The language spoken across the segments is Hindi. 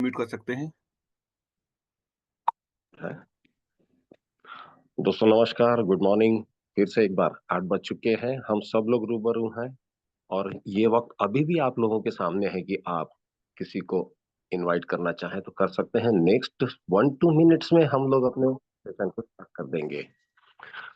म्यूट कर सकते हैं। है। दोस्तों नमस्कार, गुड मॉर्निंग। फिर से एक बार 8 बज चुके हैं, हम सब लोग रूबरू हैं और ये वक्त अभी भी आप लोगों के सामने है कि आप किसी को इनवाइट करना चाहें तो कर सकते हैं। नेक्स्ट 1-2 मिनट्स में हम लोग अपने सेशन को स्टार्ट कर देंगे।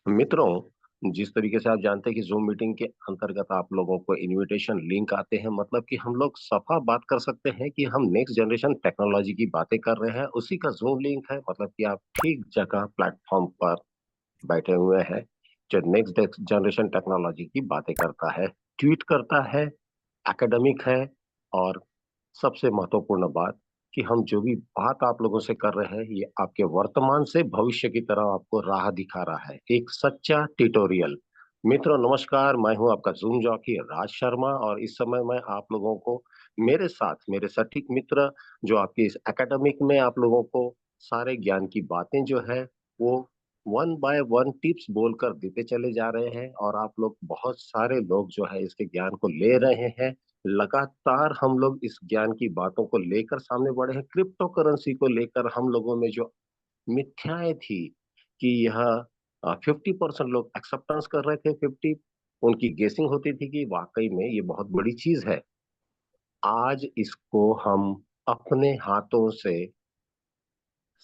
मित्रों, जिस तरीके से आप जानते हैं कि जूम मीटिंग के अंतर्गत आप लोगों को इनविटेशन लिंक आते हैं, मतलब कि हम लोग सफा बात कर सकते हैं कि हम नेक्स्ट जनरेशन टेक्नोलॉजी की बातें कर रहे हैं, उसी का जूम लिंक है। मतलब कि आप ठीक जगह प्लेटफॉर्म पर बैठे हुए हैं जो नेक्स्ट जनरेशन टेक्नोलॉजी की बातें करता है, ट्वीट करता है, एकेडमिक है और सबसे महत्वपूर्ण बात कि हम जो भी बात आप लोगों से कर रहे हैं ये आपके वर्तमान से भविष्य की तरफ आपको राह दिखा रहा है, एक सच्चा ट्यूटोरियल। मित्रों नमस्कार, मैं हूं आपका जूम जॉकी राज शर्मा और इस समय मैं आप लोगों को मेरे साथ मेरे सटीक मित्र जो आपके इस एकेडमिक में आप लोगों को सारे ज्ञान की बातें जो है वो वन बाय वन टिप्स बोलकर देते चले जा रहे हैं और आप लोग बहुत सारे लोग जो है इसके ज्ञान को ले रहे हैं। लगातार हम लोग इस ज्ञान की बातों को लेकर सामने बढ़े हैं। क्रिप्टो करेंसी को लेकर हम लोगों में जो मिथ्याएं थी कि यह 50% लोग एक्सेप्टेंस कर रहे थे, 50 उनकी गेसिंग होती थी कि वाकई में ये बहुत बड़ी चीज है। आज इसको हम अपने हाथों से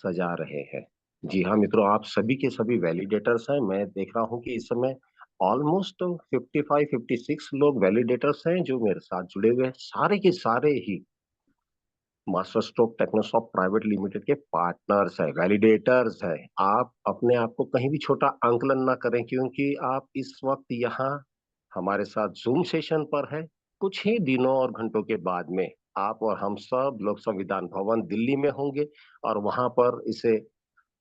सजा रहे हैं। जी हाँ मित्रों, आप सभी के सभी वैलिडेटर्स हैं। मैं देख रहा हूँ कि इस समय ऑलमोस्ट 55-56 लोग वैलिडेटर्स हैं जो मेरे साथ जुड़े हुए हैं। सारे के सारे ही मास्टर स्ट्रोक टेक्नोसॉफ्ट प्राइवेट लिमिटेड के पार्टनर्स है, वैलिडेटर्स है। आप अपने आप को कहीं भी छोटा आंकलन ना करें क्योंकि आप इस वक्त यहाँ हमारे साथ जूम सेशन पर है। कुछ ही दिनों और घंटों के बाद में आप और हम सब लोग संविधान भवन दिल्ली में होंगे और वहां पर इसे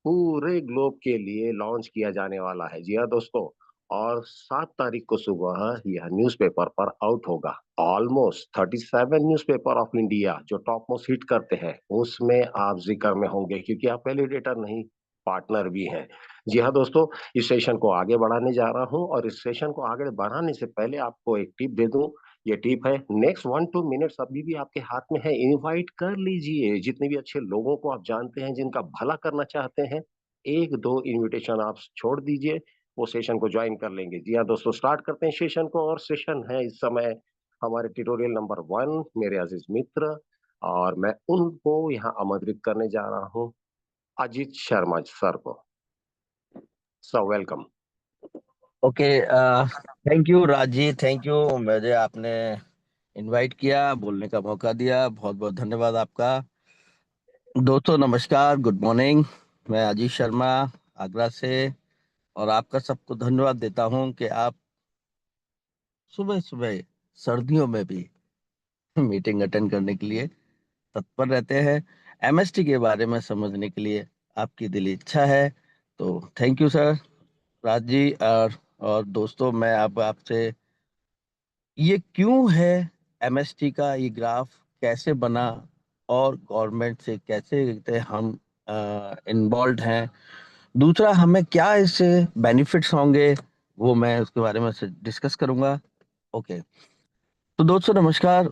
पूरे ग्लोब के लिए लॉन्च किया जाने वाला है। जी हाँ दोस्तों, और 7 तारीख को सुबह यह न्यूज़पेपर पर आउट होगा। ऑलमोस्ट 37 न्यूज़पेपर ऑफ इंडिया जो टॉप मोस्ट हिट करते हैं उसमें आप जिक्र में होंगे क्योंकि आप वैलिडेटर नहीं पार्टनर भी हैं। जी हाँ दोस्तों, इस सेशन को आगे बढ़ाने जा रहा हूँ और इस सेशन को आगे बढ़ाने से पहले आपको एक टिप दे दूं। ये टिप है, नेक्स्ट 1-2 मिनट्स अभी भी आपके हाथ में है। इनवाइट कर लीजिए जितने भी अच्छे लोगों को आप जानते हैं जिनका भला करना चाहते हैं। एक दो इनविटेशन आप छोड़ दीजिए, वो सेशन को ज्वाइन कर लेंगे। जी हाँ दोस्तों, स्टार्ट करते हैं सेशन को। और सेशन है इस समय हमारे ट्यूटोरियल नंबर 1, मेरे अजीज मित्र, और मैं उनको यहाँ आमंत्रित करने जा रहा हूँ, अजीत शर्मा सर को। So welcome. Okay, thank you राजी, थैंक यू। मुझे आपने इनवाइट किया, बोलने का मौका दिया, बहुत बहुत धन्यवाद आपका। दोस्तों नमस्कार, गुड मॉर्निंग। मैं अजीत शर्मा आगरा से, और आपका सबको धन्यवाद देता हूं कि आप सुबह सुबह सर्दियों में भी मीटिंग अटेंड करने के लिए तत्पर रहते हैं। एमएसटी के बारे में समझने के लिए आपकी दिली इच्छा है, तो thank you sir, Raj ji. और दोस्तों, मैं अब आपसे ये क्यों है, एमएसटी का ये ग्राफ कैसे बना और गवर्नमेंट से कैसे हम इन्वॉल्व हैं, दूसरा हमें क्या इससे बेनिफिट्स होंगे, वो मैं उसके बारे में से डिस्कस करूंगा। ओके, तो दोस्तों नमस्कार।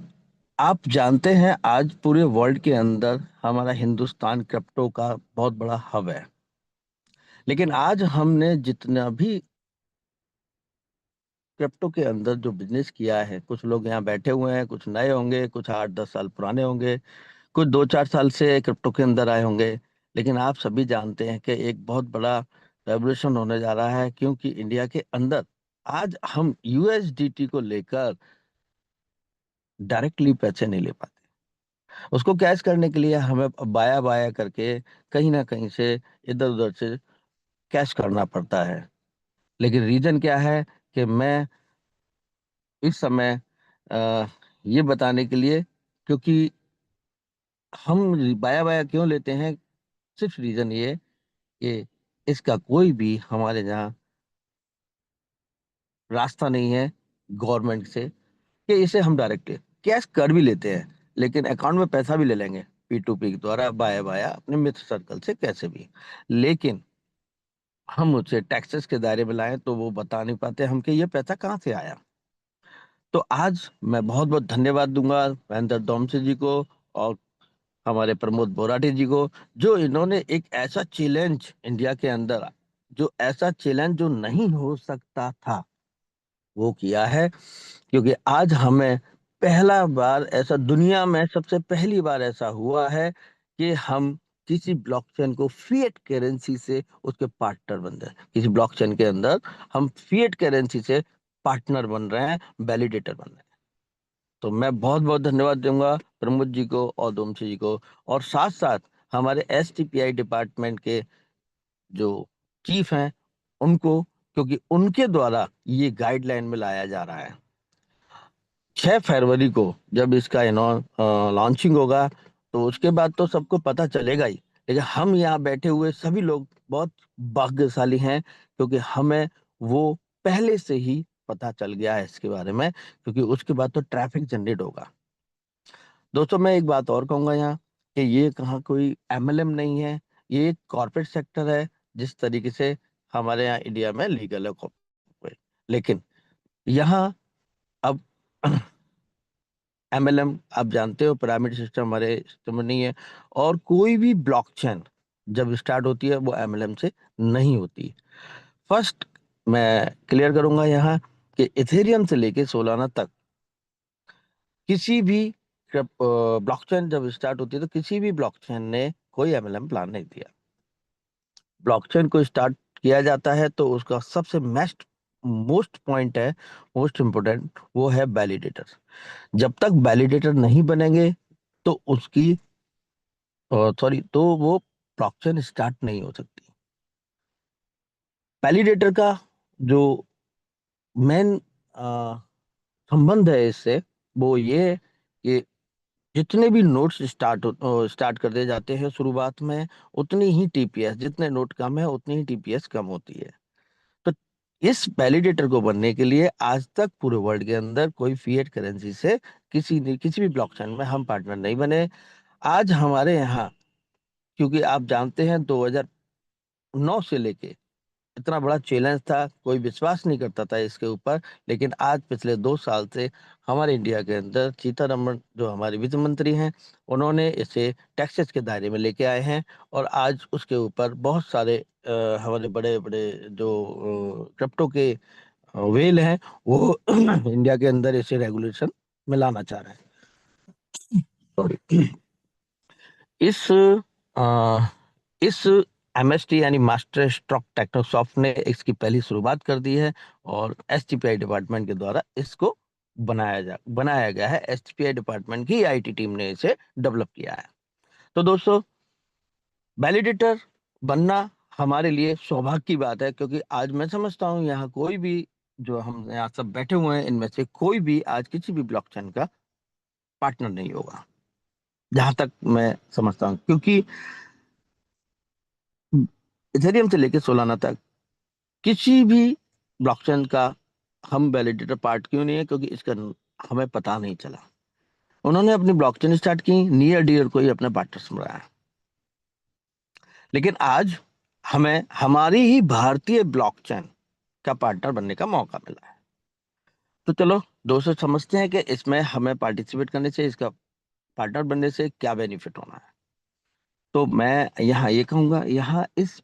आप जानते हैं आज पूरे वर्ल्ड के अंदर हमारा हिंदुस्तान क्रिप्टो का बहुत बड़ा हब है। लेकिन आज हमने जितना भी क्रिप्टो के अंदर जो बिजनेस किया है, कुछ लोग यहाँ बैठे हुए हैं, कुछ नए होंगे, कुछ 8-10 साल पुराने होंगे, कुछ 2-4 साल से क्रिप्टो के अंदर आए होंगे। लेकिन आप सभी जानते हैं कि एक बहुत बड़ा रेवोल्यूशन होने जा रहा है, क्योंकि इंडिया के अंदर आज हम यूएसडीटी को लेकर डायरेक्टली पैसे नहीं ले पाते। उसको कैश करने के लिए हमें बाया बाया करके कहीं ना कहीं से इधर उधर से कैश करना पड़ता है। लेकिन रीजन क्या है कि मैं इस समय ये बताने के लिए, क्योंकि हम बाया बाया क्यों लेते हैं, सिर्फ रीजन ये कि इसका कोई भी हमारे यहाँ रास्ता नहीं है गवर्नमेंट से कि इसे हम डायरेक्ट कैश कर भी लेते हैं, लेकिन अकाउंट में पैसा भी ले लेंगे P2P के द्वारा बाया बाया अपने मित्र सर्कल से कैसे भी। लेकिन हम उसे टैक्सेस के दायरे में लाएं तो वो बता नहीं पाते हम कि ये पैसा कहाँ से आया। तो आज मैं बहुत बहुत धन्यवाद दूंगा महेंद्र डोमसे जी को और हमारे प्रमोद बोराटी जी को, जो इन्होंने एक ऐसा चैलेंज इंडिया के अंदर, जो ऐसा चैलेंज जो नहीं हो सकता था वो किया है। क्योंकि आज हमें पहला बार ऐसा, दुनिया में सबसे पहली बार ऐसा हुआ है कि हम किसी ब्लॉकचेन को फिएट करेंसी से उसके पार्टनर बन रहे हैं। किसी ब्लॉकचेन के अंदर हम फिएट करेंसी से पार्टनर बन रहे हैं, वैलिडेटर बन रहे हैं। तो मैं बहुत बहुत धन्यवाद दूंगा प्रमोद जी को और डोमसी जी को, और साथ साथ हमारे एसटीपीआई डिपार्टमेंट के जो चीफ हैं उनको, क्योंकि उनके द्वारा ये गाइडलाइन में लाया जा रहा है। 6 फरवरी को जब इसका लॉन्चिंग होगा तो उसके बाद तो सबको पता चलेगा ही, लेकिन हम यहाँ बैठे हुए सभी लोग बहुत भाग्यशाली हैं, क्योंकि हमें वो पहले से ही पता चल गया है इसके बारे में, क्योंकि उसके बाद तो ट्रैफिक जनरेट होगा। दोस्तों मैं एक बात और कहूंगा यहाँ, कि ये कहाँ कोई एमएलएम नहीं है, ये एक कॉर्पोरेट सेक्टर है, जिस तरीके से हमारे यहाँ इंडिया में लीगल है corporate। लेकिन यहाँ अब एमएलएम आप जानते हो, पिरामिड सिस्टम हमारे सिस्टम में नहीं है, और कोई भी ब्लॉकचेन जब स्टार्ट होती है वो एमएलएम से नहीं होती। फर्स्ट मैं क्लियर करूंगा यहाँ कि इथेरियम से लेके सोलाना तक किसी भी ब्लॉकचेन जब स्टार्ट होती है तो किसी भी ब्लॉकचेन ने कोई एमएलएम प्लान नहीं दिया। ब्लॉकचेन को स्टार्ट किया जाता है तो उसका सबसे मोस्ट मोस्ट पॉइंट है, मोस्ट इम्पोर्टेंट, वो है वैलिडेटर। जब तक वैलिडेटर नहीं बनेंगे तो उसकी सॉरी, तो वो ब्लॉकचेन स्टार्ट नहीं हो सकती। वैलिडेटर का जो मेन संबंध है इससे, वो ये है कि जितने भी नोट्स स्टार्ट कर दिए जाते हैं शुरुआत में, उतनी ही टीपीएस, जितने नोट कम है उतनी ही टीपीएस कम होती है। तो इस वैलिडेटर को बनने के लिए आज तक पूरे वर्ल्ड के अंदर कोई फिएट करेंसी से किसी भी ब्लॉकचेन में हम पार्टनर नहीं बने। आज हमारे यहाँ, क्योंकि आप जानते हैं 2009 से लेके इतना बड़ा चैलेंज था, कोई विश्वास नहीं करता था इसके ऊपर, लेकिन आज पिछले 2 साल से हमारे इंडिया के अंदर सीतारमण जो हमारे वित्त मंत्री हैं, उन्होंने इसे टैक्सेस के दायरे में लेके आए हैं, और आज उसके ऊपर बहुत सारे हमारे बड़े बड़े जो क्रिप्टो के वेल हैं, वो इंडिया के अंदर इसे रेगुलेशन में लाना चाह रहे हैं। सॉरी। इस अ, इस एमएसटी यानी मास्टर स्ट्रोक टेक्नोसॉफ्ट ने इसकी पहली शुरुआत कर दी है, और एसटीपीआई डिपार्टमेंट के द्वारा इसको बनाया गया है। एसटीपीआई डिपार्टमेंट की आईटी टीम ने इसे डेवलप किया है। तो दोस्तों, वैलिडेटर बनना हमारे लिए सौभाग्य की बात है, क्योंकि आज मैं समझता हूँ यहाँ कोई भी, जो हम यहाँ सब बैठे हुए हैं इनमें से कोई भी आज किसी भी ब्लॉकचेन का पार्टनर नहीं होगा, जहां तक मैं समझता हूँ। क्योंकि इथेरियम से लेकर सोलाना तक किसी भी ब्लॉकचेन का हम वैलिडेटर पार्ट क्यों नहीं है, क्योंकि इसका हमें पता नहीं चला। उन्होंने अपनी ब्लॉकचेन स्टार्ट की, नियर डियर को ही अपने पार्टनर बनाया, लेकिन आज हमें हमारी ही भारतीय ब्लॉकचेन का पार्टनर बनने का मौका मिला है। तो चलो दोस्तों, समझते हैं कि इसमें हमें पार्टिसिपेट करने से, इसका पार्टनर बनने से क्या बेनिफिट होना है। तो मैं यहाँ ये कहूँगा, यहाँ इस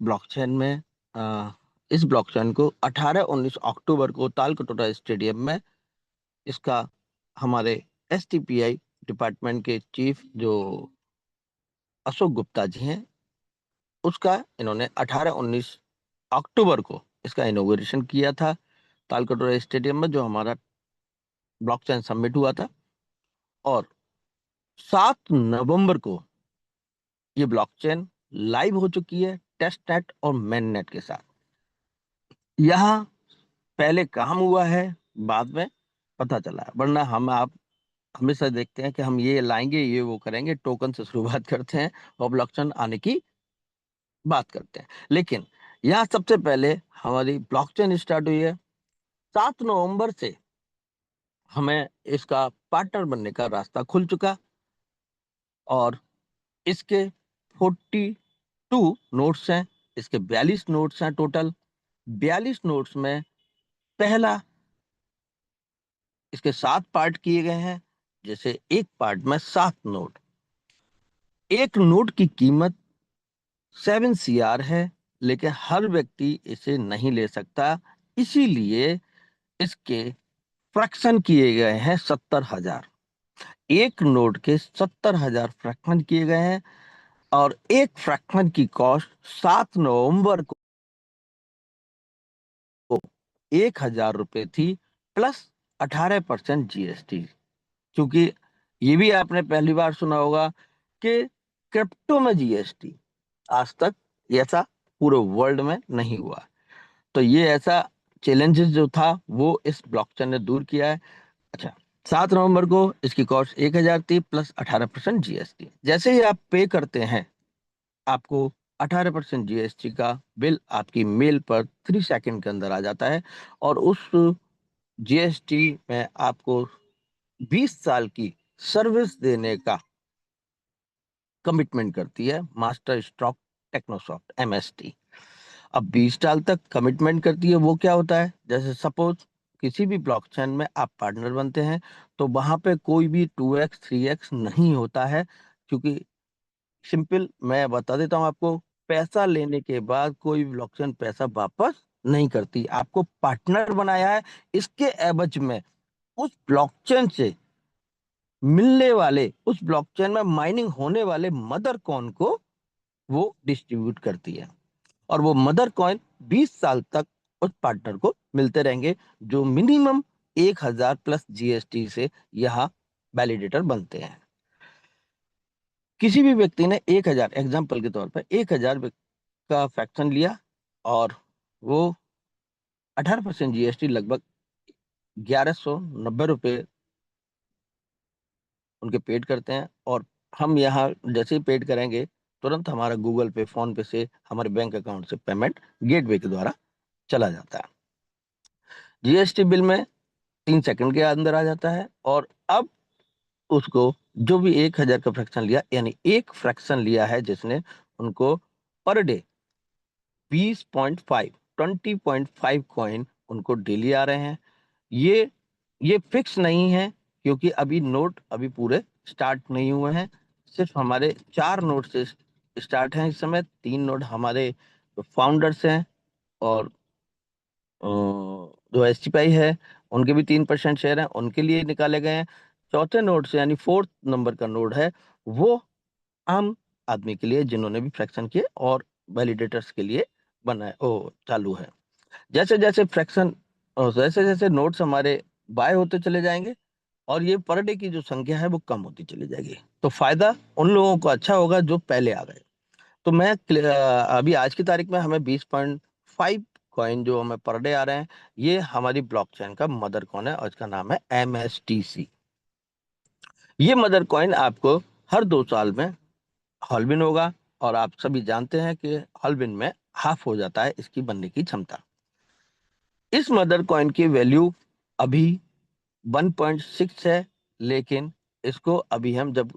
ब्लॉकचेन को 18-19 अक्टूबर को तालकटोरा स्टेडियम में इसका हमारे एसटीपीआई डिपार्टमेंट के चीफ जो अशोक गुप्ता जी हैं, उसका इन्होंने 18-19 अक्टूबर को इसका इनॉग्रेशन किया था तालकटोरा स्टेडियम में, जो हमारा ब्लॉकचेन समिट हुआ था। और 7 नवंबर को ये ब्लॉकचेन लाइव हो चुकी है, टेस्ट नेट और मेन नेट के साथ। यहाँ पहले काम हुआ है, बाद में पता चला है, वरना हम आप हमेशा देखते हैं कि हम ये लाएंगे, ये वो करेंगे, टोकन से शुरुआत करते हैं और ब्लॉकचेन आने की बात करते हैं। लेकिन यहाँ सबसे पहले हमारी ब्लॉकचेन स्टार्ट हुई है। 7 नवंबर से हमें इसका पार्टनर बनने का रास्ता खुल चुका, और इसके 42 नोट्स हैं, इसके 42 नोट्स हैं टोटल। 42 नोट्स में पहला, इसके 7 पार्ट किए गए हैं, जैसे एक पार्ट में 7 नोट। एक नोट की कीमत 7 CR है, लेकिन हर व्यक्ति इसे नहीं ले सकता, इसीलिए इसके फ्रैक्शन किए गए हैं 70,000। एक नोट के 70,000 फ्रैक्शन किए गए हैं, और एक फ्रैक्शन की कॉस्ट 7 नवंबर को 1,000 रुपए थी, प्लस 18% GST। क्योंकि ये भी आपने पहली बार सुना होगा कि क्रिप्टो में GST आज तक ऐसा पूरे वर्ल्ड में नहीं हुआ। तो ये ऐसा चैलेंजेस जो था वो इस ब्लॉकचेन ने दूर किया है। अच्छा, 7 नवंबर को इसकी कॉस्ट 1,000 थी, प्लस 18% GST। जैसे ही आप पे करते हैं, आपको 18% GST का बिल आपकी मेल पर 3 सेकंड के अंदर आ जाता है, और उस GST में आपको 20 साल की सर्विस देने का कमिटमेंट करती है मास्टर स्ट्रोक टेक्नोसॉफ्ट, MST। अब 20 साल तक कमिटमेंट करती है, वो क्या होता है, जैसे सपोज किसी भी ब्लॉकचेन में आप पार्टनर बनते हैं, तो वहां पे कोई भी 2x 3x नहीं होता है। क्योंकि सिंपल मैं बता देता हूं आपको, पैसा लेने के बाद कोई ब्लॉकचेन पैसा वापस नहीं करती। आपको पार्टनर बनाया है, इसके एवज में उस ब्लॉकचेन से मिलने वाले, उस ब्लॉकचेन में माइनिंग होने वाले मदर कॉइन को वो डिस्ट्रीब्यूट करती है, और वो मदर कॉइन 20 साल तक उस पार्टनर को मिलते रहेंगे, जो मिनिमम 1,000 प्लस GST से यहाँ वैलिडेटर बनते हैं। किसी भी व्यक्ति ने 1,000, एग्जाम्पल के तौर पर 1,000 का फ्रैक्शन लिया, और वो 18% GST, लगभग 1,190 रुपये उनके पेड करते हैं। और हम यहाँ जैसे ही पेड करेंगे, तुरंत हमारा गूगल पे, फोन पे से, हमारे बैंक अकाउंट से पेमेंट गेटवे के द्वारा चला जाता है। GST बिल में 3 सेकंड के अंदर आ जाता है। और अब उसको जो भी 1,000 का फ्रैक्शन लिया, यानी एक फ्रैक्शन लिया है जिसने, उनको पर डे 20.5 कॉइन उनको डेली आ रहे हैं। ये फिक्स नहीं है, क्योंकि अभी नोट अभी पूरे स्टार्ट नहीं हुए हैं। सिर्फ हमारे 4 नोट से स्टार्ट हैं इस समय। 3 नोट हमारे फाउंडर्स हैं, और जो STPI है उनके भी 3% शेयर है, उनके लिए निकाले गए हैं। चौथे नोड से, यानी 4th नंबर का नोड है, वो आम आदमी के लिए, जिन्होंने भी फ्रैक्शन किए और वैलिडेटर्स के लिए बनाए, ओ चालू है। जैसे जैसे फ्रैक्शन, जैसे जैसे नोट्स हमारे बाय होते चले जाएंगे, और ये पर डे की जो संख्या है वो कम होती चली जाएगी, तो फायदा उन लोगों को अच्छा होगा जो पहले आ गए। तो मैं अभी आज की तारीख में हमें 20.5 कॉइन जो हमें पर डे आ रहे हैं, ये हमारी ब्लॉकचेन का मदर कॉइन है, और इसका नाम है MSTC। ये मदर कॉइन आपको हर 2 साल में हॉलबिन होगा, और आप सभी जानते हैं कि हॉलबिन में हाफ हो जाता है इसकी बनने की क्षमता। इस मदर कॉइन की वैल्यू अभी 1.6 है, लेकिन इसको अभी हम जब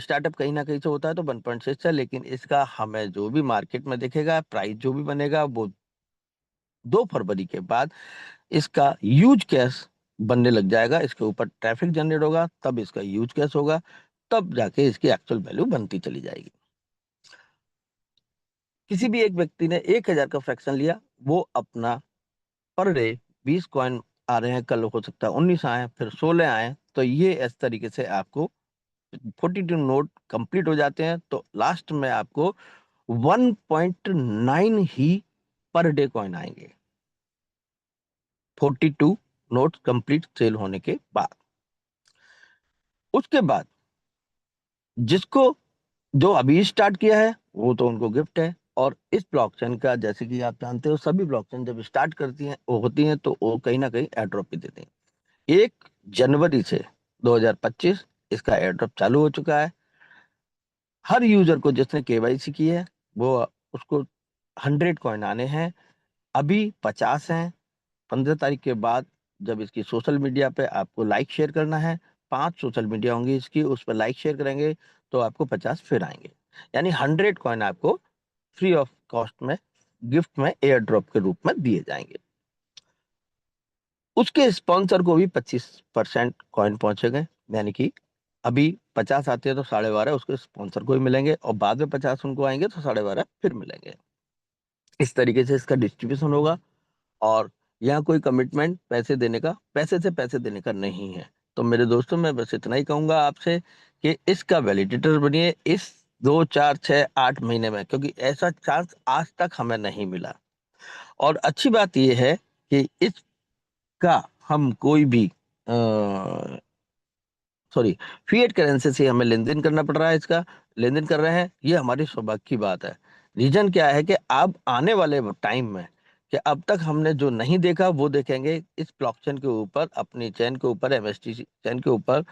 स्टार्टअप कहीं ना कहीं से होता है तो 1.6 है, लेकिन इसका हमें जो भी मार्केट में दिखेगा, प्राइस जो भी बनेगा, वो 2 फरवरी के बाद इसका यूज कैश बनने लग जाएगा। इसके ऊपर ट्रैफिक जनरेट होगा, तब इसका यूज कैश होगा, तब जाके इसकी एक्चुअल वैल्यू बनती चली जाएगी। किसी भी एक व्यक्ति ने 1,000 का फ्रैक्शन लिया, वो अपना पर डे 20 कॉइन आ रहे हैं, कल हो सकता है 19 आए, फिर 16 आए, तो ये इस तरीके से आपको 42 नोट कंप्लीट हो जाते हैं, तो लास्ट में आपको 1.9 ही पर डे कॉइन आएंगे 42 नोट कंप्लीट सेल होने के बाद। उसके बाद जिसको, जो अभी स्टार्ट किया है, वो तो उनको गिफ्ट है। और इस ब्लॉकचेन का, जैसे कि आप जानते हो, सभी ब्लॉकचेन जब स्टार्ट करती हैं, वो होती हैं, तो वो कहीं ना कहीं एयर ड्रॉप भी देते हैं। 1 जनवरी से 2025 इसका एयर ड्रॉप चालू हो चुका है। हर यूजर को जिसने KYC की है, वो, उसको 100 कॉइन आने हैं। अभी 50 हैं। 15 तारीख के बाद जब इसकी सोशल मीडिया पे आपको लाइक शेयर करना है, 5 सोशल मीडिया होंगी इसकी, उस पर लाइक शेयर करेंगे, तो आपको 50 फिर आएंगे। यानी 100 कॉइन आपको फ्री ऑफ कॉस्ट में, गिफ्ट में, एयर ड्रॉप के रूप में दिए जाएंगे। उसके स्पॉन्सर को भी 25% कॉइन पहुंचेंगे, यानी कि अभी 50 आते हैं तो 12.5 उसके स्पॉन्सर को ही मिलेंगे, और बाद में 50 उनको आएंगे तो 12.5 फिर मिलेंगे। इस तरीके से इसका डिस्ट्रीब्यूशन होगा। और यहाँ कोई कमिटमेंट पैसे से पैसे देने का नहीं है। तो मेरे दोस्तों, मैं बस इतना ही कहूंगा आपसे कि इसका वैलिडेटर बनिए इस 2 4 6 8 महीने में, क्योंकि ऐसा चांस आज तक हमें नहीं मिला। और अच्छी बात यह है कि इसका हम कोई भी सॉरी फिएट करेंसी से हमें लेन देन करना पड़ रहा है, इसका लेन देन कर रहे हैं, ये हमारी सौभाग्य की बात है। रीजन क्या है कि अब आने वाले टाइम में, कि अब तक हमने जो नहीं देखा वो देखेंगे इस ब्लॉकचेन के ऊपर, अपनी चेन के ऊपर, एमएसटी चेन के ऊपर।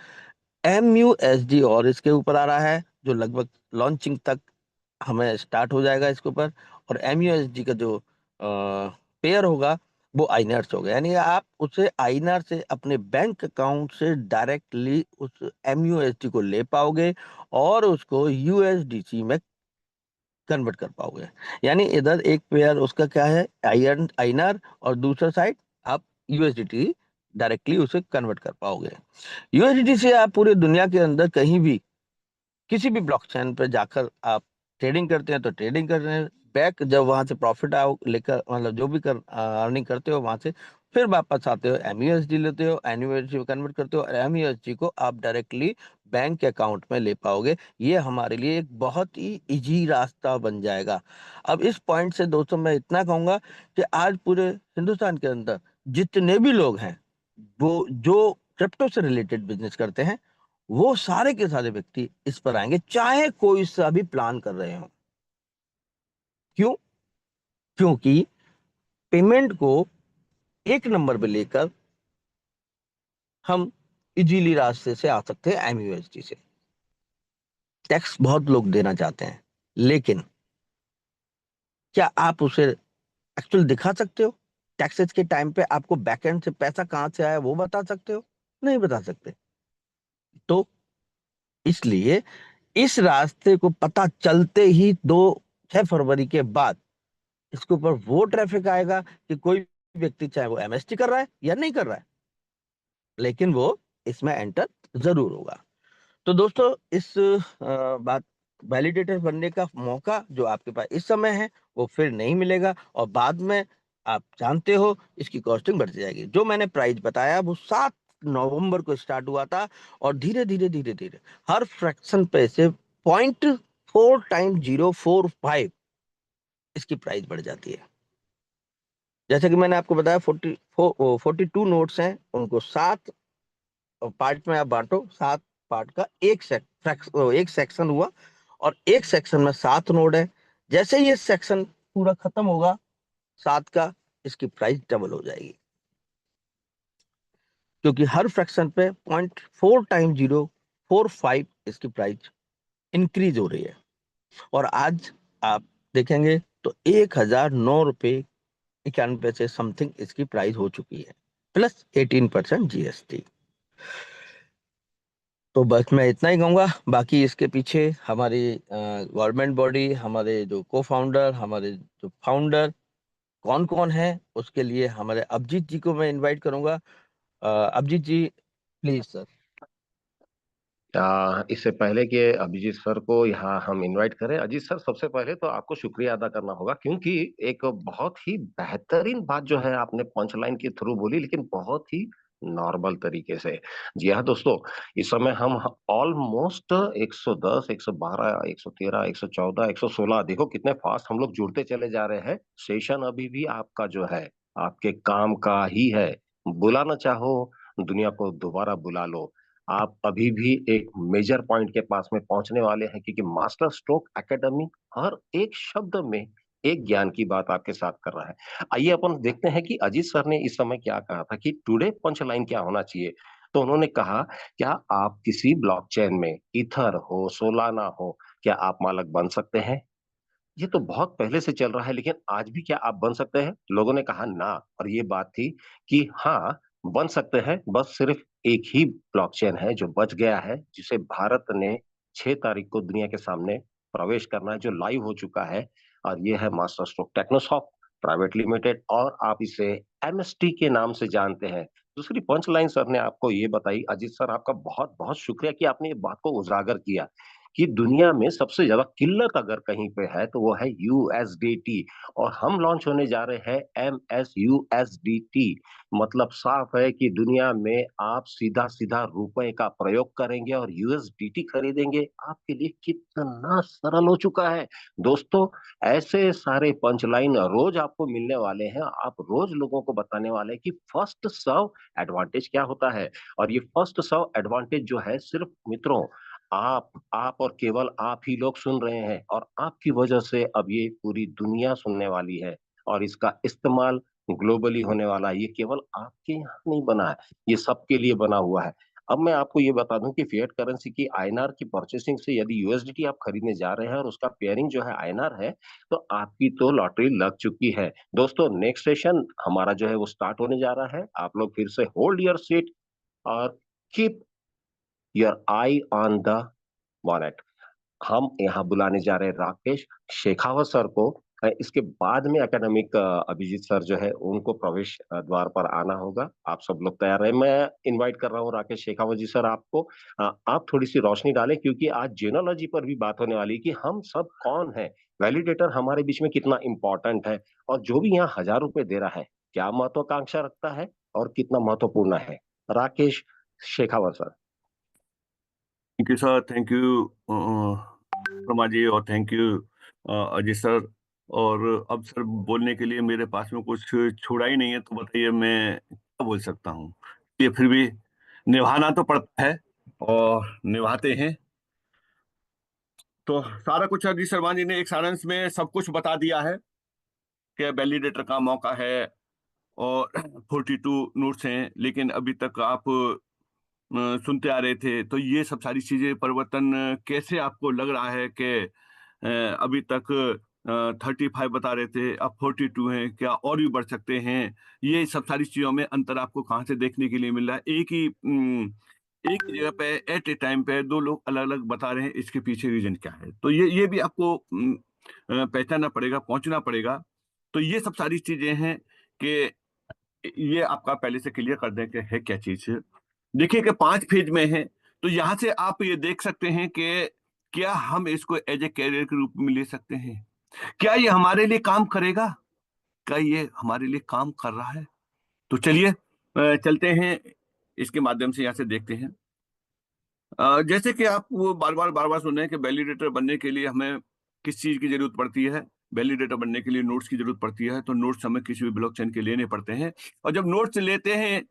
MUSD और इसके ऊपर आ रहा है, जो लगभग लॉन्चिंग तक हमें स्टार्ट हो जाएगा इसके ऊपर। और MUSD का जो पेयर होगा वो आईनर से होगा, यानी आप उसे आईनर से अपने बैंक अकाउंट से डायरेक्टली उस MUSD को ले पाओगे और उसको USDC में कन्वर्ट कर पाओगे। यानी इधर एक पेयर उसका क्या है, आईनर, और दूसरा साइड आप USDT डायरेक्टली उसे कन्वर्ट कर पाओगे। USDT से आप पूरी दुनिया के अंदर कहीं भी किसी भी ब्लॉकचेन पे जाकर आप ट्रेडिंग करते हैं तो ट्रेडिंग कर रहे हैं, बैक जब वहां से प्रॉफिट आओ लेकर, मतलब जो भी कर अर्निंग करते हो वहां से फिर वापस आते हो, MUSD लेते हो, MUSD में कन्वर्ट करते हो, और MUSD को आप डायरेक्टली बैंक के अकाउंट में ले पाओगे। ये हमारे लिए एक बहुत ही इजी रास्ता बन जाएगा। अब इस पॉइंट से दोस्तों मैं इतना कहूंगा कि आज पूरे हिंदुस्तान के अंदर जितने भी लोग हैं, वो जो क्रिप्टो से रिलेटेड बिजनेस करते हैं, वो सारे के सारे व्यक्ति इस पर आएंगे, चाहे कोई सा भी प्लान कर रहे हो। क्यों? क्योंकि पेमेंट को एक नंबर पे लेकर हम इजीली रास्ते से आ सकते हैं MUSD से। टैक्स बहुत लोग देना चाहते हैं, लेकिन क्या आप उसे एक्चुअल दिखा सकते हो? टैक्सेस के टाइम पे आपको बैकएंड से पैसा कहां से आया वो बता सकते हो? नहीं बता सकते। तो इसलिए इस रास्ते को पता चलते ही 6 फरवरी के बाद इसके ऊपर वो ट्रैफिक आएगा कि कोई व्यक्ति चाहे वो MST कर रहा है या नहीं कर रहा है, लेकिन वो इसमें एंटर जरूर होगा। तो दोस्तों, इस बात वैलिडेटर बनने का मौका जो आपके पास इस समय है वो फिर नहीं मिलेगा, और बाद में आप जानते हो इसकी कॉस्टिंग बढ़ती जाएगी। जो मैंने प्राइस बताया वो 7 नवंबर को स्टार्ट हुआ था, और धीरे धीरे धीरे धीरे हर फ्रैक्शन पे से 0.4 टाइम 045 इसकी प्राइस बढ़ जाती है। जैसे कि मैंने आपको बताया 42 नोट्स हैं, उनको 7 पार्ट में आप बांटो, 7 पार्ट का एक सेक्शन हुआ, और एक सेक्शन में 7 नोड है। जैसे ही ये सेक्शन पूरा खत्म होगा 7 का, इसकी प्राइस डबल हो जाएगी, क्योंकि हर फ्रैक्शन पे 0.4 टाइम 045 इसकी प्राइस इंक्रीज हो रही है। और आज आप देखेंगे तो 1,009 रुपये 91 से समथिंग इसकी प्राइस हो चुकी है, प्लस 18% GST। तो बस मैं इतना ही कहूंगा, बाकी इसके पीछे हमारी गवर्नमेंट बॉडी, हमारे जो को फाउंडर, हमारे जो फाउंडर कौन कौन है, उसके लिए हमारे अभिजीत जी को मैं इनवाइट करूंगा। अभिजीत जी, प्लीज सर। इससे पहले कि अभिजीत सर को यहाँ हम इनवाइट करें, अजीत सर सबसे पहले तो आपको शुक्रिया अदा करना होगा, क्योंकि एक बहुत ही बेहतरीन बात जो है आपने पंच लाइन के थ्रू बोली, लेकिन बहुत ही नॉर्मल तरीके से। जी हाँ दोस्तों, इस समय हम ऑलमोस्ट 110, 112, 113, 114, 116, देखो कितने फास्ट हम लोग जुड़ते चले जा रहे हैं। सेशन अभी भी आपका जो है आपके काम का ही है। बुलाना चाहो दुनिया को दोबारा बुला लो। आप अभी भी एक मेजर पॉइंट के पास में पहुंचने वाले हैं, क्योंकि मास्टर स्ट्रोक एकेडमी हर एक शब्द में एक ज्ञान की बात आपके साथ कर रहा है। आइए अपन देखते हैं कि अजीत सर ने इस समय क्या कहा था कि टुडे पंच लाइन क्या होना चाहिए। तो उन्होंने कहा, क्या आप किसी ब्लॉकचेन में, इथर हो, सोलाना हो, क्या आप मालक बन सकते हैं? ये तो बहुत पहले से चल रहा है, लेकिन आज भी क्या आप बन सकते हैं? लोगों ने कहा ना, और ये बात थी कि हाँ, बन सकते हैं। बस सिर्फ एक ही ब्लॉकचेन है जो बच गया है, जिसे भारत ने 6 तारीख को दुनिया के सामने प्रवेश करना है, जो लाइव हो चुका है। और ये है मास्टर स्ट्रोक टेक्नोसॉफ्ट प्राइवेट लिमिटेड, और आप इसे MST के नाम से जानते हैं। दूसरी पंच लाइन सर ने आपको ये बताई। अजीत सर, आपका बहुत बहुत शुक्रिया कि आपने ये बात को उजागर किया कि दुनिया में सबसे ज्यादा किल्लत अगर कहीं पे है तो वो है यूएसडीटी, और हम लॉन्च होने जा रहे हैं एमएसयूएसडीटी। मतलब साफ है कि दुनिया में आप सीधा सीधा रुपए का प्रयोग करेंगे और यूएसडीटी खरीदेंगे, आपके लिए कितना सरल हो चुका है दोस्तों। ऐसे सारे पंचलाइन रोज आपको मिलने वाले हैं, आप रोज लोगों को बताने वाले हैं कि फर्स्ट सर्व एडवांटेज क्या होता है। और ये फर्स्ट सर्व एडवांटेज जो है, सिर्फ मित्रों आप और केवल आप ही लोग सुन रहे हैं, और आपकी वजह से अब ये पूरी दुनिया सुनने वाली है, और इसका इस्तेमाल ग्लोबली होने वाला है। ये केवल आपके यहाँ नहीं बना है, ये सबके लिए बना हुआ है। अब मैं आपको ये बता दूं कि फिएट करेंसी की आईएनआर की परचेसिंग से यदि यूएसडीटी आप खरीदने जा रहे हैं और उसका पेयरिंग जो है आईएनआर है, तो आपकी तो लॉटरी लग चुकी है दोस्तों। नेक्स्ट सेशन हमारा जो है वो स्टार्ट होने जा रहा है। आप लोग फिर से होल्ड योर सीट और keep your I on the wallet. हम यहाँ बुलाने जा रहे हैं राकेश शेखावत सर को। इसके बाद में एकेडमिक अभिजीत सर जो है उनको प्रवेश द्वार पर आना होगा। आप सब लोग तैयार रहे। मैं इनवाइट कर रहा हूँ राकेश शेखावत जी सर आपको। आप थोड़ी सी रोशनी डालें, क्योंकि आज जेनोलॉजी पर भी बात होने वाली है कि हम सब कौन है, वैलिडेटर हमारे बीच में कितना इंपॉर्टेंट है, और जो भी यहाँ 1,000 रुपए दे रहा है क्या महत्वाकांक्षा रखता है और कितना महत्वपूर्ण है। Rakesh Shekhawat sir. Thank you sir, thank you Sharma ji, और थैंक यू अजय सर। और अब सर बोलने के लिए मेरे पास में कुछ छोड़ा ही नहीं है, तो बताइए मैं क्या बोल सकता हूँ। ये फिर भी निभाना तो पड़ता है और निभाते हैं। तो सारा कुछ अजय शर्मा जी ने एक सारांश में सब कुछ बता दिया है कि वैलिडेटर का मौका है और 42 नोट्स हैं, लेकिन अभी तक आप सुनते आ रहे थे। तो ये सब सारी चीजें परिवर्तन कैसे आपको लग रहा है कि अभी तक 35 बता रहे थे, अब 42 हैं, क्या और भी बढ़ सकते हैं? ये सब सारी चीजों में अंतर आपको कहाँ से देखने के लिए मिल रहा है? एक ही जगह पे एट ए टाइम पे दो लोग अलग अलग बता रहे हैं, इसके पीछे रीजन क्या है? तो ये भी आपको पहचानना पड़ेगा, पहुंचना पड़ेगा। तो ये सब सारी चीजें हैं कि ये आपका पहले से क्लियर कर दें कि है क्या चीज। देखिए कि 5 फेज में है, तो यहाँ से आप ये देख सकते हैं कि क्या हम इसको एज ए कैरियर के रूप में ले सकते हैं? क्या ये हमारे लिए काम करेगा? क्या ये हमारे लिए काम कर रहा है? तो चलिए चलते हैं, इसके माध्यम से यहाँ से देखते हैं। जैसे कि आप वो बार बार सुन रहे हैं कि वैलिडेटर बनने के लिए हमें किस चीज की जरूरत पड़ती है। वैलिडेटर बनने के लिए नोट्स की जरूरत पड़ती है, तो नोट्स हमें किसी भी ब्लॉकचेन के लेने पड़ते हैं, और जब नोट्स लेते हैं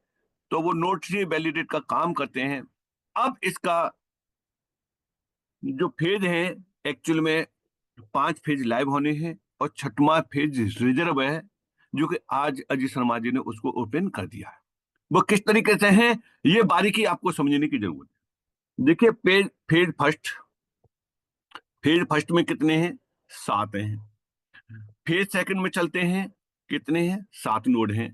तो वो नोट्स ही वैलिडेट का काम करते हैं। अब इसका जो फेज है, एक्चुअल में 5 फेज लाइव होने हैं और छठवां फेज रिजर्व है, जो कि आज अजय शर्मा जी ने उसको ओपन कर दिया है। वो किस तरीके से है, ये बारीकी आपको समझने की जरूरत है। देखिए फेज फर्स्ट में कितने हैं? 7 हैं। फेज सेकंड में चलते हैं, कितने हैं? 7 नोड हैं।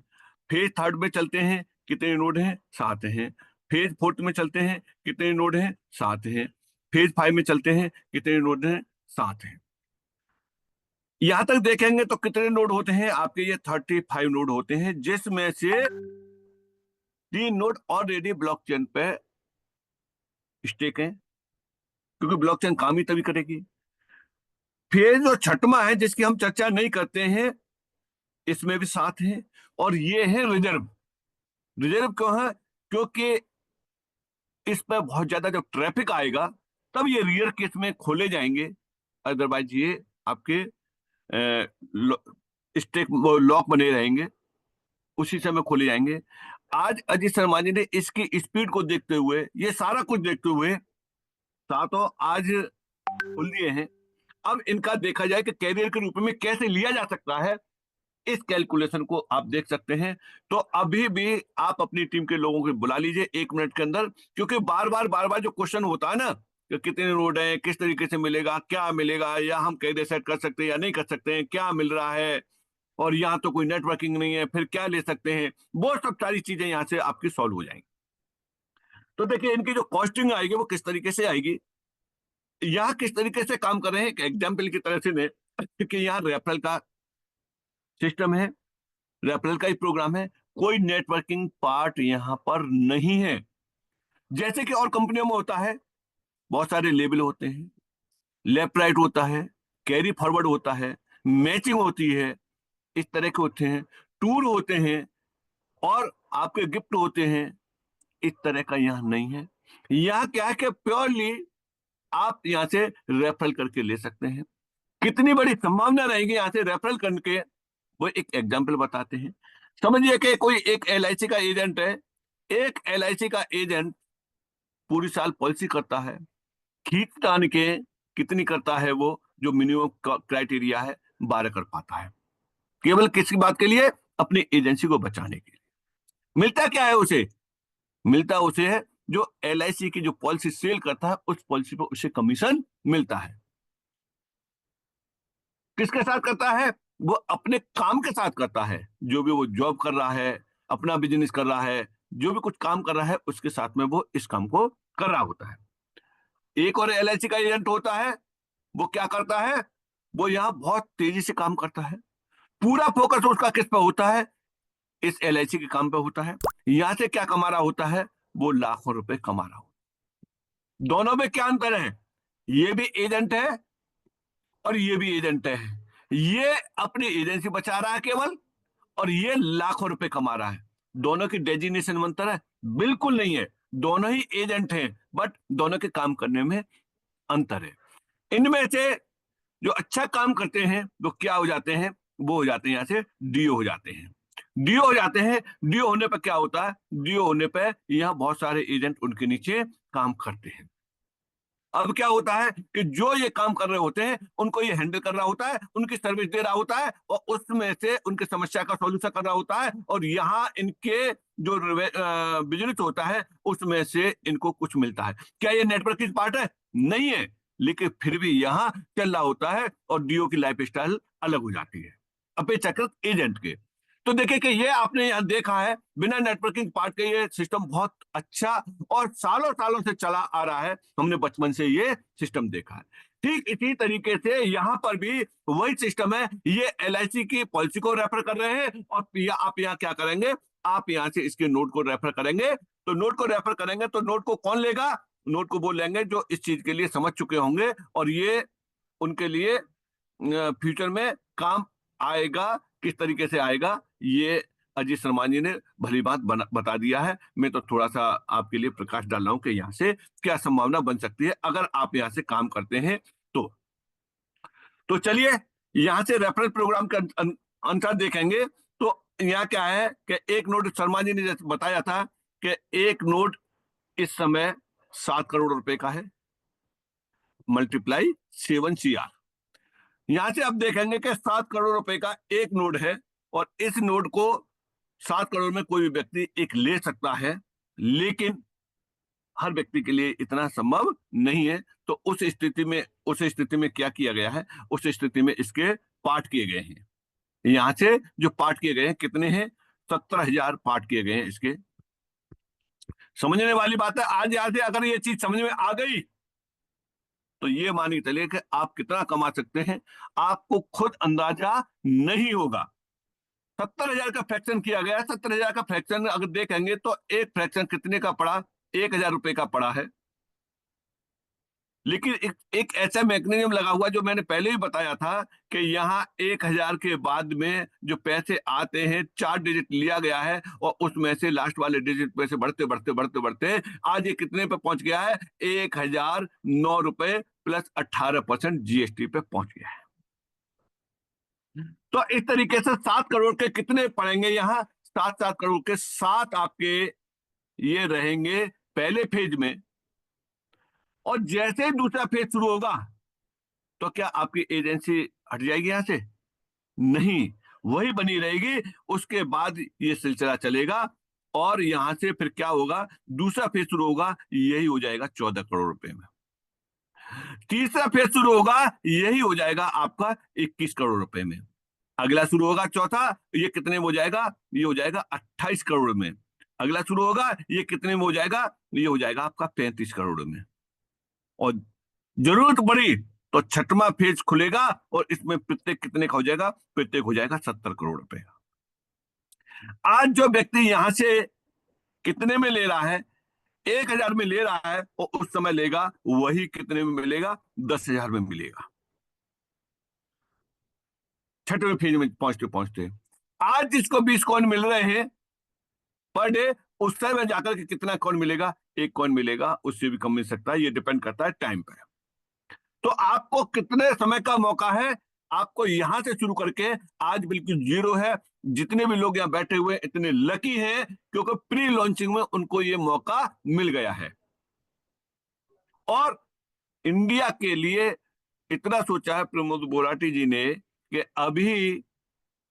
फेज थर्ड में चलते हैं, कितने नोड हैं? 7 हैं। फेज फोर्थ में चलते हैं, कितने नोड हैं? 7 हैं। फेज 5 में चलते हैं, कितने नोड हैं? 7 हैं। यहां तक देखेंगे तो कितने नोड होते हैं आपके? ये 35 नोड होते हैं, जिसमें से 3 नोड ऑलरेडी ब्लॉकचेन पे स्टेक है, क्योंकि ब्लॉकचेन काम ही तभी करेगी। फेज जो छठवां है, जिसकी हम चर्चा नहीं करते हैं, इसमें भी 7 हैं, और ये है रिजर्व। रिजर्व क्यों है? क्योंकि इस पर बहुत ज्यादा जब ट्रैफिक आएगा तब ये रियर केस में खोले जाएंगे, अदरवाइज ये आपके स्टेक लॉक बने रहेंगे, उसी समय खोले जाएंगे। आज अजीत शर्मा जी ने इसकी स्पीड को देखते हुए, ये सारा कुछ देखते हुए, सातों आज खोल दिए हैं। अब इनका देखा जाए कि कैरियर के रूप में कैसे लिया जा सकता है, इस कैलकुलेशन को आप देख सकते हैं। तो अभी भी आप अपनी टीम के लोगों को बुला लीजिए 1 मिनट के अंदर, क्योंकि बार बार जो क्वेश्चन होता है ना कि कितने रोड है, किस तरीके से मिलेगा, क्या मिलेगा, या हम कैरियर सेट कर सकते हैं या नहीं कर सकते हैं, क्या मिल रहा है, और यहाँ तो कोई नेटवर्किंग नहीं है, फिर क्या ले सकते हैं, वो सब सारी चीजें यहाँ से आपकी सॉल्व हो जाएंगी। तो देखिए इनकी जो कॉस्टिंग आएगी वो किस तरीके से आएगी, यहाँ किस तरीके से काम कर रहे हैं, एक एग्जाम्पल की तरह से कि यहाँ रेफरल का सिस्टम है, रेफरल का ही प्रोग्राम है। कोई नेटवर्किंग पार्ट यहाँ पर नहीं है। जैसे कि और कंपनियों में होता है, बहुत सारे लेबल होते हैं, लेफ्ट राइट होता है, कैरी फॉरवर्ड होता है, मैचिंग होती है, इस तरह के होते हैं, टूर होते हैं और आपके गिफ्ट होते हैं। इस तरह का यहाँ नहीं है। यहाँ क्या है कि प्योरली आप यहाँ से रेफरल करके ले सकते हैं। कितनी बड़ी संभावना रहेगी यहाँ से रेफरल करके, वो एक एग्जाम्पल बताते हैं। समझिए कि कोई एक एलआईसी का एजेंट है। एक एलआईसी का एजेंट पूरी साल पॉलिसी करता है, खींच तान के कितनी करता है वो, जो मिनिमम क्राइटेरिया है 12 कर पाता है। केवल किसकी बात के लिए? अपनी एजेंसी को बचाने के लिए। मिलता क्या है उसे? मिलता उसे है जो एलआईसी की जो पॉलिसी सेल करता है, उस पॉलिसी पर उसे कमीशन मिलता है। किसके साथ करता है? वो अपने काम के साथ करता है। जो भी वो जॉब कर रहा है, अपना बिजनेस कर रहा है, जो भी कुछ काम कर रहा है, उसके साथ में वो इस काम को कर रहा होता है। एक और एलआईसी का एजेंट होता है। वो क्या करता है? वो यहाँ बहुत तेजी से काम करता है। पूरा फोकस उसका किस पे होता है? इस एलआईसी के काम पे होता है। यहां से क्या कमा रहा होता है? वो लाखों रुपए कमा रहा होता है। दोनों में क्या अंतर है? ये भी एजेंट है और ये भी एजेंट है। ये अपनी एजेंसी बचा रहा है केवल, और ये लाखों रुपए कमा रहा है। दोनों की डेजिग्नेशन में अंतर है? बिल्कुल नहीं है। दोनों ही एजेंट हैं, बट दोनों के काम करने में अंतर है। इनमें से जो अच्छा काम करते हैं वो क्या हो जाते हैं? वो हो जाते हैं यहाँ से डीओ हो जाते हैं। डीओ हो जाते हैं। डीओ होने पर क्या होता है? डीओ होने पर यहाँ बहुत सारे एजेंट उनके नीचे काम करते हैं। अब क्या होता है कि जो ये काम कर रहे होते हैं, उनको ये हैंडल कर रहा होता है, उनकी सर्विस दे रहा होता है, और उसमें से उनकी समस्या का सॉल्यूशन कर रहा होता है, और यहाँ इनके जो बिजनेस होता है उसमें से इनको कुछ मिलता है। क्या ये नेटवर्किंग पार्ट है? नहीं है। लेकिन फिर भी यहाँ चल रहा होता है, और डीओ की लाइफ स्टाइल अलग हो जाती है अपेक्षाकृत एजेंट के। तो देखिए कि ये आपने यहाँ देखा है, बिना नेटवर्किंग पार्ट के ये सिस्टम बहुत अच्छा और सालों सालों से चला आ रहा है। हमने बचपन से ये सिस्टम देखा है। ठीक इसी तरीके से यहाँ पर भी वही सिस्टम है। ये एलआईसी की पॉलिसी को रेफर कर रहे हैं, और आप यहाँ क्या करेंगे? आप यहाँ से इसके नोट को रेफर करेंगे। तो नोट को रेफर करेंगे तो नोट को कौन लेगा? नोट को वो लेंगे जो इस चीज के लिए समझ चुके होंगे, और ये उनके लिए फ्यूचर में काम आएगा। किस तरीके से आएगा, ये अजीत शर्मा जी ने भली बात बता दिया है। मैं तो थोड़ा सा आपके लिए प्रकाश डाल रहा हूं कि यहाँ से क्या संभावना बन सकती है अगर आप यहाँ से काम करते हैं तो। चलिए यहाँ से रेफरल प्रोग्राम के अनुसार देखेंगे। तो यहाँ क्या है कि एक नोट शर्मा जी ने जैसे बताया था कि एक नोट इस समय 7 करोड़ रुपए का है, मल्टीप्लाई 7 CR। यहां से आप देखेंगे कि 7 करोड़ रुपए का एक नोट है, और इस नोट को 7 करोड़ में कोई भी व्यक्ति एक ले सकता है, लेकिन हर व्यक्ति के लिए इतना संभव नहीं है। तो उस स्थिति में क्या किया गया है? उस स्थिति में इसके पार्ट किए गए हैं। यहां से जो पार्ट किए गए हैं कितने हैं? 17,000 पार्ट किए गए हैं इसके। समझने वाली बात है। आज यहाँ से अगर ये चीज समझ में आ गई तो ये मानिए चलिए कि आप कितना कमा सकते हैं आपको खुद अंदाजा नहीं होगा। 70,000 का फ्रैक्शन किया गया। 70,000 का फ्रैक्शन अगर देखेंगे तो एक फ्रैक्शन कितने का पड़ा? 1,000 रुपए का पड़ा है। लेकिन एक ऐसा मैकेनिज्म लगा हुआ जो मैंने पहले ही बताया था कि यहाँ 1,000 के बाद में जो पैसे आते हैं 4 डिजिट लिया गया है, और उसमें से लास्ट वाले डिजिट पे से बढ़ते बढ़ते बढ़ते बढ़ते आज ये कितने पे पहुंच गया है? 1,009 रुपए प्लस 18% जीएसटी पे पहुंच गया है। तो इस तरीके से 7 करोड़ के कितने पड़ेंगे यहाँ? 7 करोड़ के 7 आपके ये रहेंगे पहले फेज में, और जैसे ही दूसरा फेज शुरू होगा तो क्या आपकी एजेंसी हट जाएगी यहां से? नहीं, वही बनी रहेगी। उसके बाद ये सिलसिला चलेगा, और यहां से फिर क्या होगा? दूसरा फेज शुरू होगा, यही हो जाएगा 14 करोड़ रुपए में। तीसरा फेज शुरू होगा, यही हो जाएगा आपका 21 करोड़ रुपए में। अगला शुरू होगा चौथा, ये कितने में हो जाएगा? ये हो जाएगा 28 करोड़ में। अगला शुरू होगा, ये कितने में हो जाएगा? ये हो जाएगा आपका 35 करोड़ में। और जरूरत पड़ी तो छठवां फेज खुलेगा, और इसमें प्रत्येक कितने का हो जाएगा? प्रत्येक हो जाएगा 70 करोड़ रुपए का। आज जो व्यक्ति यहां से कितने में ले रहा है, 1,000 में ले रहा है, और उस समय लेगा वही कितने में मिलेगा, 10,000 में मिलेगा, छठवें फेज में पहुंचते पहुंचते। आज जिसको 20 कॉइन मिल रहे हैं पर डे, उस समय जाकर के कितना कॉइन मिलेगा, 1 कॉइन मिलेगा, उससे भी कम मिल सकता है। ये डिपेंड करता है टाइम पर। तो आपको कितने समय का मौका है, आपको यहां से शुरू करके, आज बिल्कुल जीरो है। जितने भी लोग यहाँ बैठे हुए इतने लकी हैं क्योंकि प्री लॉन्चिंग में उनको ये मौका मिल गया है। और इंडिया के लिए इतना सोचा है प्रमोद बोराटी जी ने कि अभी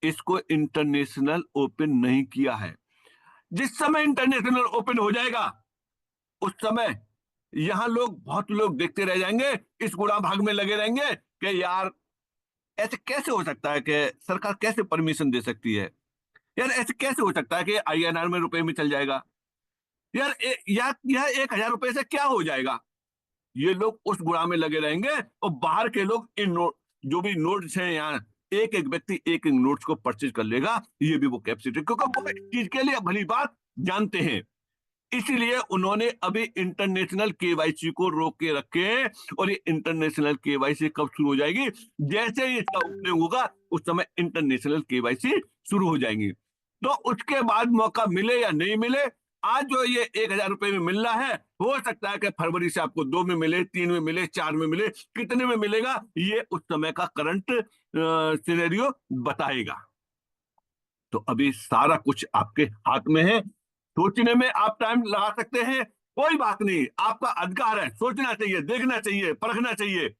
इसको इंटरनेशनल ओपन नहीं किया है। जिस समय इंटरनेशनल ओपन हो जाएगा उस समय यहां लोग, बहुत लोग देखते रह जाएंगे, इस गुड़ा भाग में लगे रहेंगे कि यार ऐसे कैसे हो सकता है, कि सरकार कैसे परमिशन दे सकती है, यार ऐसे कैसे हो सकता है कि INR में रुपए में चल जाएगा, यार यार यह 1,000 रुपए से क्या हो जाएगा। ये लोग उस गुड़ा में लगे रहेंगे और बाहर के लोग इन नोट, जो भी नोट्स हैं यहाँ, एक एक व्यक्ति एक एक नोट्स को परचेज कर लेगा। ये भी वो कैपेसिटी, क्योंकि वो इस चीज के लिए भली बात जानते हैं। इसीलिए उन्होंने अभी इंटरनेशनल केवाईसी को रोक के रखे हैं। और ये इंटरनेशनल केवाईसी कब शुरू हो जाएगी, जैसे ही इसका ओपनिंग होगा उस समय इंटरनेशनल केवाईसी शुरू हो जाएंगी। तो उसके बाद मौका मिले या नहीं मिले, आज जो ये 1,000 रुपए में मिल रहा है, हो सकता है कि फरवरी से आपको 2 में मिले, 3 में मिले, 4 में मिले, कितने में मिलेगा ये उस समय का करंट सिनेरियो बताएगा। तो अभी सारा कुछ आपके हाथ में है। सोचने में आप टाइम लगा सकते हैं, कोई बात नहीं, आपका अधिकार है, सोचना चाहिए, देखना चाहिए, परखना चाहिए,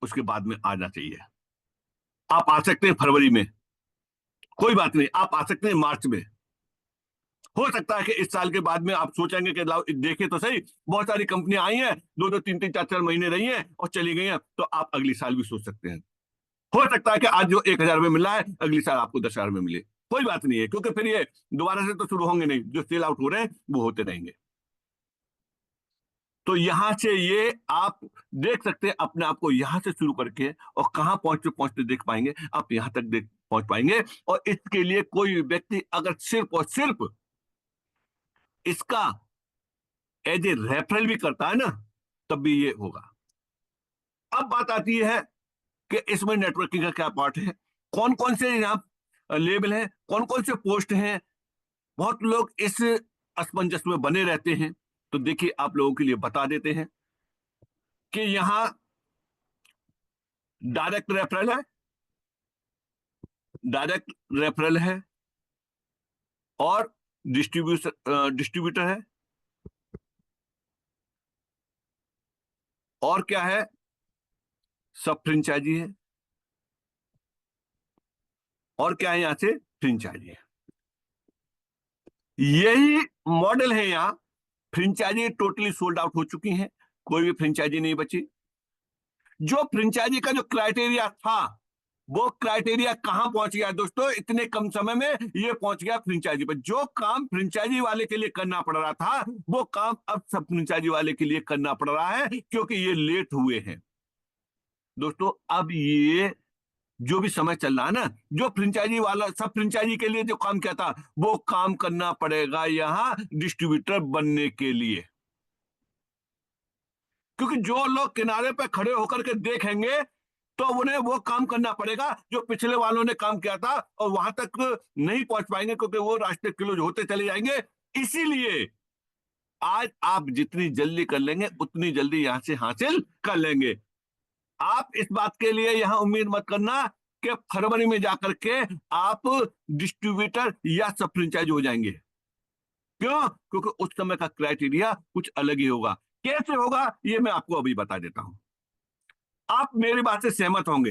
उसके बाद में आना चाहिए। आप आ सकते हैं फरवरी में, कोई बात नहीं, आप आ सकते हैं मार्च में। हो सकता है कि इस साल के बाद में आप सोचेंगे कि लाओ देखे तो सही, बहुत सारी कंपनियां आई हैं, 2-2, 3-3, 4-4 महीने रही हैं और चली गई हैं, तो आप अगली साल भी सोच सकते हैं। हो सकता है कि आज जो 1,000 में मिला है अगली साल आपको 10,000 में मिले, कोई बात नहीं है, क्योंकि फिर ये दोबारा से तो शुरू होंगे नहीं, जो सेल आउट हो रहे हैं वो होते रहेंगे। तो यहां से ये आप देख सकते हैं अपने आप को, यहां से शुरू करके और कहां पहुंचते पहुंचते देख पाएंगे, आप यहां तक देख पहुंच पाएंगे। और इसके लिए कोई व्यक्ति अगर सिर्फ और सिर्फ इसका एज ए रेफरल भी करता है ना, तब भी ये होगा। अब बात आती है कि इसमें नेटवर्किंग का क्या पार्ट है, कौन कौन से यहाँ लेबल है, कौन कौन से पोस्ट हैं। बहुत लोग इस असमंजस में बने रहते हैं, तो देखिए आप लोगों के लिए बता देते हैं कि यहाँ डायरेक्ट रेफरल है, डायरेक्ट रेफरल है, और डिस्ट्रीब्यूटर है, और क्या है, सब फ्रेंचाइजी है, और क्या है, यहां से फ्रेंचाइजी है। यही मॉडल है यहाँ। फ्रेंचाइजी टोटली सोल्ड आउट हो चुकी हैं, कोई भी फ्रेंचाइजी नहीं बची। जो फ्रेंचाइजी का जो क्राइटेरिया था, वो क्राइटेरिया कहां पहुंच गया दोस्तों, इतने कम समय में ये पहुंच गया फ्रेंचाइजी पर। जो काम फ्रेंचाइजी वाले के लिए करना पड़ रहा था, वो काम अब सब फ्रेंचाइजी वाले के लिए करना पड़ रहा है, क्योंकि ये लेट हुए हैं दोस्तों। अब ये जो भी समय चल रहा है ना, जो फ्रेंचाइजी वाला सब फ्रेंचाइजी के लिए जो काम किया था, वो काम करना पड़ेगा यहां डिस्ट्रीब्यूटर बनने के लिए। क्योंकि जो लोग किनारे पे खड़े होकर के देखेंगे, तो उन्हें वो काम करना पड़ेगा जो पिछले वालों ने काम किया था, और वहां तक नहीं पहुंच पाएंगे क्योंकि वो रास्ते क्लोज होते चले जाएंगे। इसीलिए आज आप जितनी जल्दी कर लेंगे उतनी जल्दी यहां से हासिल कर लेंगे। आप इस बात के लिए यहां उम्मीद मत करना कि फरवरी में जाकर के आप डिस्ट्रीब्यूटर या सब फ्रेंचाइज हो जाएंगे। क्यों? क्योंकि उस समय का क्राइटेरिया कुछ अलग ही होगा। कैसे होगा ये मैं आपको अभी बता देता हूं, आप मेरी बात से सहमत होंगे।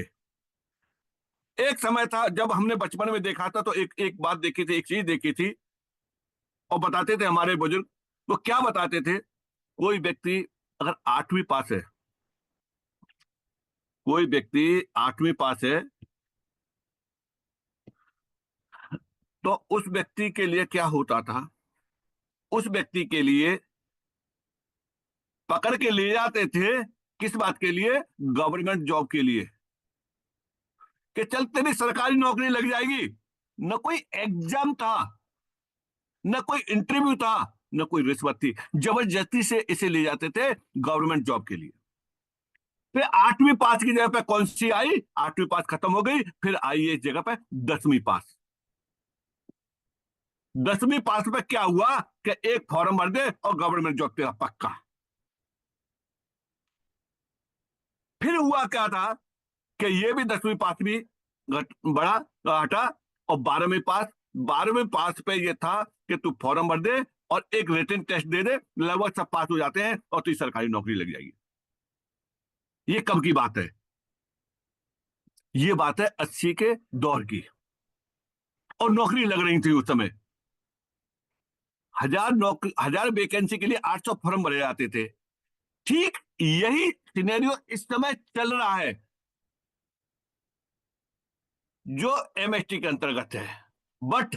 एक समय था जब हमने बचपन में देखा था, तो एक एक बात देखी थी, एक चीज देखी थी, और बताते थे हमारे बुजुर्ग। वो क्या बताते थे, कोई व्यक्ति अगर 8वीं पास है, कोई व्यक्ति 8वीं पास है, तो उस व्यक्ति के लिए क्या होता था, उस व्यक्ति के लिए पकड़ के ले जाते थे, किस बात के लिए, गवर्नमेंट जॉब के लिए, कि चल तेरी सरकारी नौकरी लग जाएगी, न कोई एग्जाम था, न कोई इंटरव्यू था, न कोई रिश्वत थी। जबरदस्ती से इसे ले जाते थे गवर्नमेंट जॉब के लिए। फिर 8वीं पास की जगह पे कौन सी आई? 8वीं पास खत्म हो गई, फिर आई इस जगह पे 10वीं पास। 10वीं पास पे क्या हुआ कि एक फॉर्म भर दे और गवर्नमेंट जॉब तेरा पक्का। फिर हुआ क्या था कि ये भी 10वीं पास भी बड़ा हटा, और 12वीं पास पे ये था कि तू फॉर्म भर दे और एक रिटन टेस्ट दे दे, लगभग सब पास हो जाते हैं और तुझे सरकारी नौकरी लग जाएगी। ये कब की बात है? ये बात है 80 के दौर की। और नौकरी लग रही थी उस समय। 1000 वैकेंसी के लिए 800 फॉर्म भरे जाते थे। ठीक यही सिनेरियो इस समय चल रहा है, जो एमएसटी के अंतर्गत है। बट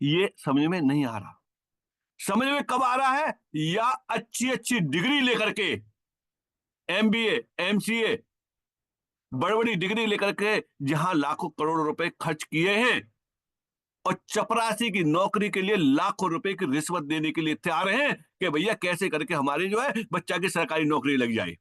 ये समझ में नहीं आ रहा। समझ में कब आ रहा है? या अच्छी अच्छी डिग्री लेकर के, एमबीए, एमसीए, बड़ी बड़ी डिग्री लेकर के जहां लाखों करोड़ रुपए खर्च किए हैं और चपरासी की नौकरी के लिए लाखों रुपए की रिश्वत देने के लिए तैयार हैं कि भैया कैसे करके हमारे जो है बच्चा की सरकारी नौकरी लग जाए।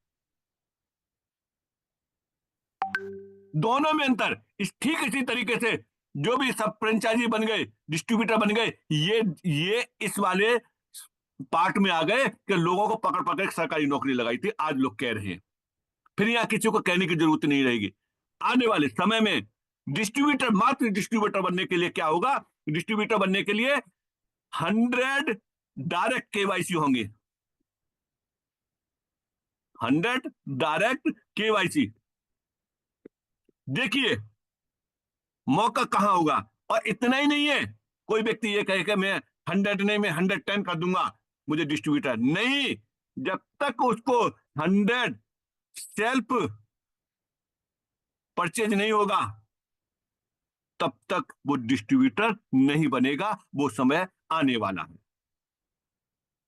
दोनों में अंतर ठीक इसी तरीके से जो भी सब फ्रेंचाइजी बन गए, डिस्ट्रीब्यूटर बन गए, ये इस वाले पार्ट में आ गए कि लोगों को पकड़ पकड़ सरकारी नौकरी लगाई थी। आज लोग कह रहे हैं, फिर यहां किसी को कहने की जरूरत नहीं रहेगी। आने वाले समय में डिस्ट्रीब्यूटर, मात्र डिस्ट्रीब्यूटर बनने के लिए क्या होगा? डिस्ट्रीब्यूटर बनने के लिए 100 डायरेक्ट केवाईसी होंगे। 100 डायरेक्ट केवाईसी। देखिए मौका कहां होगा। और इतना ही नहीं है, कोई व्यक्ति ये कहे कि मैं 100 नहीं, मैं 110 कर दूंगा, मुझे डिस्ट्रीब्यूटर नहीं। जब तक उसको 100 सेल्फ परचेज नहीं होगा, तब तक वो डिस्ट्रीब्यूटर नहीं बनेगा। वो समय आने वाला है।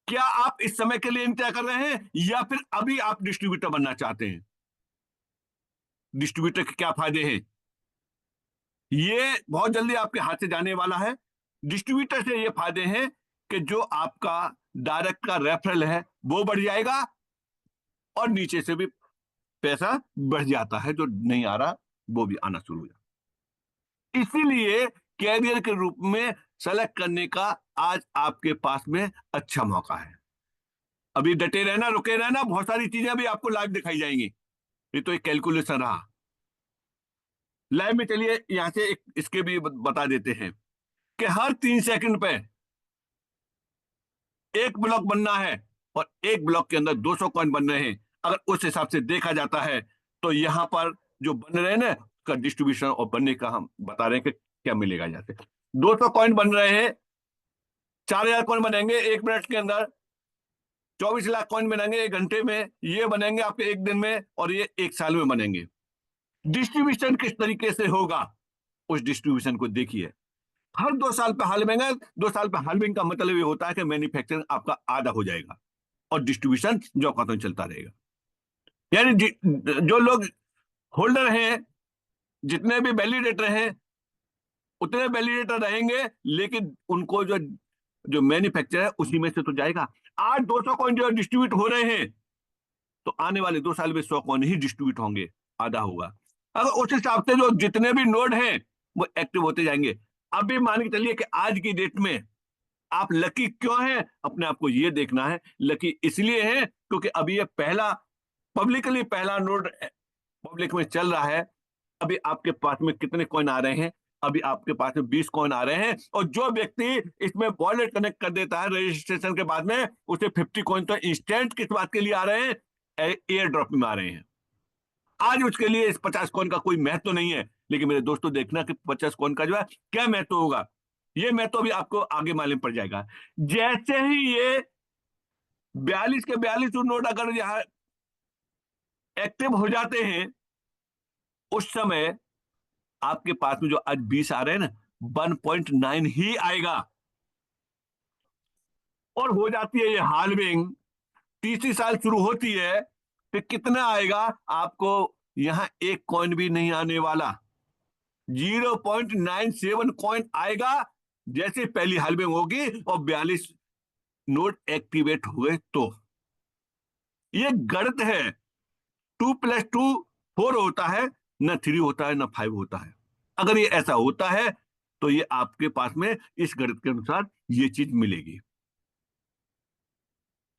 क्या आप इस समय के लिए इंतजार कर रहे हैं या फिर अभी आप डिस्ट्रीब्यूटर बनना चाहते हैं? डिस्ट्रीब्यूटर के क्या फायदे हैं? ये बहुत जल्दी आपके हाथ से जाने वाला है। डिस्ट्रीब्यूटर से ये फायदे हैं कि जो आपका डायरेक्ट का रेफरल है वो बढ़ जाएगा और नीचे से भी पैसा बढ़ जाता है, जो नहीं आ रहा वो भी आना शुरू हो जाता। इसीलिए कैरियर के रूप में सेलेक्ट करने का आज आपके पास में अच्छा मौका है। अभी डटे रहना, रुके रहना, बहुत सारी चीजें अभी आपको लाइव दिखाई जाएंगी। ये तो एक कैलकुलेशन रहा। लाइव में चलिए यहां से एक इसके भी बता देते हैं कि हर 3 सेकंड पे एक ब्लॉक बनना है और एक ब्लॉक के अंदर 200 कॉइन बन रहे हैं। अगर उस हिसाब से देखा जाता है तो यहां पर जो बन रहे हैं ना, उसका डिस्ट्रीब्यूशन और बनने का हम बता रहे हैं कि क्या मिलेगा। जैसे 200 कॉइन बन रहे हैं, 4000 कॉइन बनेंगे 1 मिनट के अंदर, 24 लाख कॉइन बनेंगे 1 घंटे में, ये बनेंगे आपके 1 दिन में, और ये 1 साल में बनेंगे। डिस्ट्रीब्यूशन किस तरीके से होगा, उस डिस्ट्रीब्यूशन को देखिए। हर 2 साल पे हालविंग है। 2 साल पे हालविंग का मतलब ये होता है कि मैन्युफैक्चरिंग आपका आधा हो जाएगा और डिस्ट्रीब्यूशन जो का चलता रहेगा। यानी जो लोग होल्डर हैं, जितने भी वैलिडेटर हैं, उतने वैलिडेटर रहेंगे, लेकिन उनको जो जो मैन्युफैक्चर है उसी में से तो जाएगा। आज 200 कॉइन जो डिस्ट्रीब्यूट हो रहे हैं, तो आने वाले 2 साल में 100 कॉइन ही डिस्ट्रीब्यूट होंगे, आधा होगा। अगर उस हिसाब से जो जितने भी नोड हैं वो एक्टिव होते जाएंगे। अभी मान के चलिए कि आज की डेट में आप लकी क्यों हैं, अपने आप को ये देखना है। लकी इसलिए है क्योंकि अभी ये पब्लिकली पहला नोड पब्लिक में चल रहा है। अभी आपके पास में कितने कॉइन आ रहे हैं? अभी आपके पास में 20 कॉइन आ रहे हैं, और जो व्यक्ति इसमें वॉलेट कनेक्ट कर देता है रजिस्ट्रेशन के बाद में, उसे 50 कॉइन तो इंस्टेंट किस बात के लिए आ रहे हैं? एयर ड्रॉप में आ रहे हैं। आज उसके लिए इस 50 कॉइन का कोई महत्व तो नहीं है, लेकिन मेरे दोस्तों देखना कि 50 कॉइन का जो है क्या महत्व होगा। ये महत्व भी आपको आगे मालूम पड़ जाएगा। जैसे ही ये 42 के 42 नोट अगर यहाँ एक्टिव हो जाते हैं, उस समय आपके पास में जो आज 20 आ रहे हैं ना, 1.9 ही आएगा। और हो जाती है ये हाल्विंग, तीसरी साल शुरू होती है, फिर कितना आएगा? आपको यहां एक कॉइन भी नहीं आने वाला। 0.97 कॉइन आएगा जैसे पहली हाल्विंग होगी और 42 नोट एक्टिवेट हुए। तो ये गणित है। 2+2 4 होता है, न 3 होता है, न 5 होता है। अगर ये ऐसा होता है तो ये आपके पास में इस गणित के अनुसार ये चीज मिलेगी।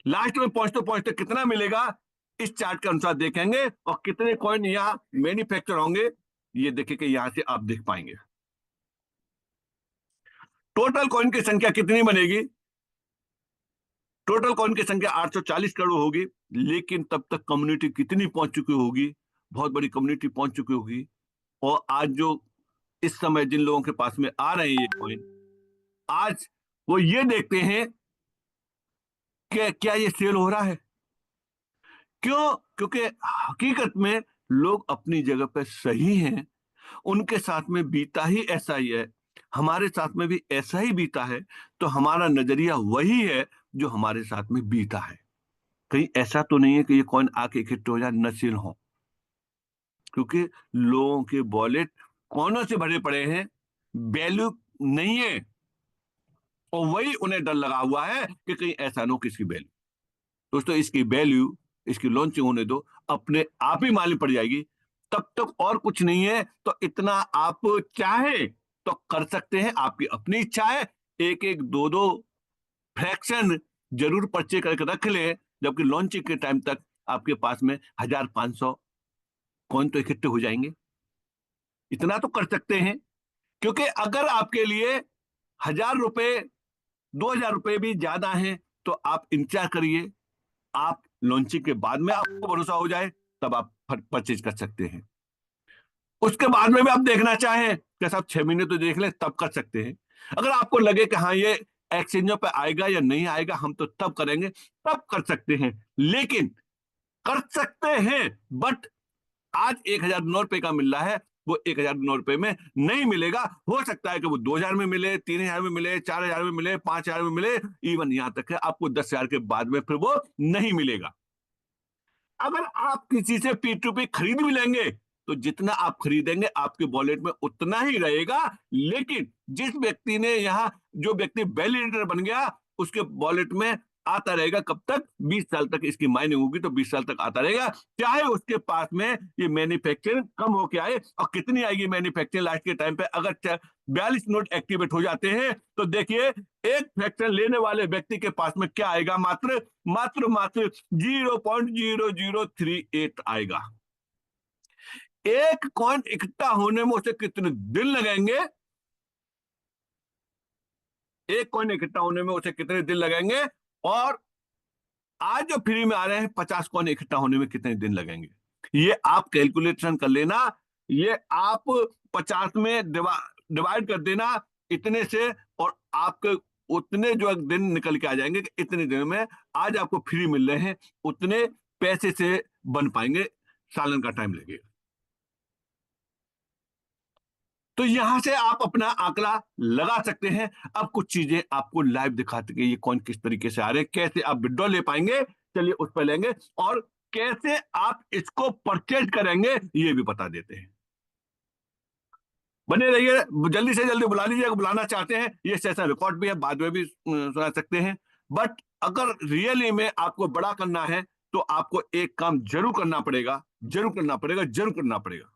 लास्ट में पहुंचते पहुंचते कितना मिलेगा इस चार्ट के अनुसार देखेंगे, और कितने कॉइन यहां मैन्युफैक्चर होंगे ये देखें कि यहां से आप देख पाएंगे। टोटल कॉइन की संख्या कितनी बनेगी? टोटल कॉइन की संख्या 840 करोड़ होगी, लेकिन तब तक कम्युनिटी कितनी पहुंच चुकी होगी? बहुत बड़ी कम्युनिटी पहुंच चुकी होगी। और आज जो इस समय जिन लोगों के पास में आ रहे हैं ये कॉइन, आज वो ये देखते हैं कि क्या ये सेल हो रहा है। क्यों? क्योंकि हकीकत में लोग अपनी जगह पे सही हैं, उनके साथ में बीता ही ऐसा ही है, हमारे साथ में भी ऐसा ही बीता है, तो हमारा नजरिया वही है जो हमारे साथ में बीता है। कहीं ऐसा तो नहीं है कि ये कॉइन आके इकट्ठे हो जाए, नशील हो, क्योंकि लोगों के वॉलेट कौनों से भरे पड़े हैं, वैल्यू नहीं है, और वही उन्हें डर लगा हुआ है कि कहीं ऐसा ना हो कि इसकी वैल्यू। दोस्तों इसकी वैल्यू, इसकी लॉन्चिंग होने दो, अपने आप ही मालूम पड़ जाएगी। तब तक और कुछ नहीं है, तो इतना आप चाहे तो कर सकते हैं, आपकी अपनी इच्छा है। एक एक दो दो फ्रैक्शन जरूर पर्चे करके रख ले, जबकि लॉन्चिंग के टाइम तक आपके पास में 1500 कॉइन तो इकट्ठे हो जाएंगे। इतना तो कर सकते हैं, क्योंकि अगर आपके लिए 1000 रुपए 2000 रुपए भी ज्यादा हैं तो आप इंतजार करिए, आप लॉन्चिंग के बाद में आपको भरोसा हो जाए तब आप परचेज कर सकते हैं। उसके बाद में भी आप देखना चाहें कि साहब 6 महीने तो देख लें, तब कर सकते हैं। अगर आपको लगे कि हाँ ये एक्सचेंजों पे आएगा या नहीं आएगा, हम तो तब करेंगे, तब कर सकते हैं। लेकिन कर सकते हैं, बट आज 1009 रुपए का मिल रहा है, वो 1009 रुपए में नहीं मिलेगा। हो सकता है कि वो 2000 में मिले, 3000 में मिले, 4000 में मिले, 5000 में मिले, इवन यहां तक है आपको 10,000 के बाद में फिर वो नहीं मिलेगा। अगर आप किसी से P2P खरीद भी लेंगे तो जितना आप खरीदेंगे आपके वॉलेट में उतना ही रहेगा, लेकिन जिस व्यक्ति ने यहाँ, जो व्यक्ति वैलिडेटर बन गया, उसके वॉलेट में आता रहेगा। कब तक? 20 साल तक इसकी माइनिंग होगी, तो 20 साल तक आता रहेगा, चाहे उसके पास में ये मैन्युफैक्चरिंग कम होके आए। और कितनी आएगी मैन्युफैक्चरिंग लास्ट के टाइम पे? अगर 42 नोट एक्टिवेट हो जाते हैं तो देखिए एक फ्रैक्शन लेने वाले व्यक्ति के पास में क्या आएगा? मात्र मात्र मात्र 0.0038 आएगा। एक कॉइन इकट्ठा होने में उसे कितने दिन लगेंगे? एक कॉइन इकट्ठा होने में उसे कितने दिन लगेंगे? और आज जो फ्री में आ रहे हैं 50 कॉइन इकट्ठा होने में कितने दिन लगेंगे? ये आप कैलकुलेशन कर लेना। ये आप 50 में डिवाइड कर देना इतने से, और आपके उतने जो दिन निकल के आ जाएंगे कि इतने दिन में आज आपको फ्री मिल रहे हैं, उतने पैसे से बन पाएंगे, सालन का टाइम लगेगा। तो यहां से आप अपना आंकड़ा लगा सकते हैं। अब कुछ चीजें आपको लाइव दिखाते हैं, ये कौन किस तरीके से आ रहे हैं, कैसे आप विड्रॉ ले पाएंगे, चलिए उस पर लेंगे, और कैसे आप इसको परचेज करेंगे ये भी बता देते हैं। बने रहिए, जल्दी से जल्दी बुला लीजिए, बुलाना चाहते हैं। ये सेशन रिकॉर्ड भी है, बाद में भी सुना सकते हैं। बट अगर रियली में आपको बड़ा करना है तो आपको एक काम जरूर करना पड़ेगा, जरूर करना पड़ेगा, जरूर करना पड़ेगा।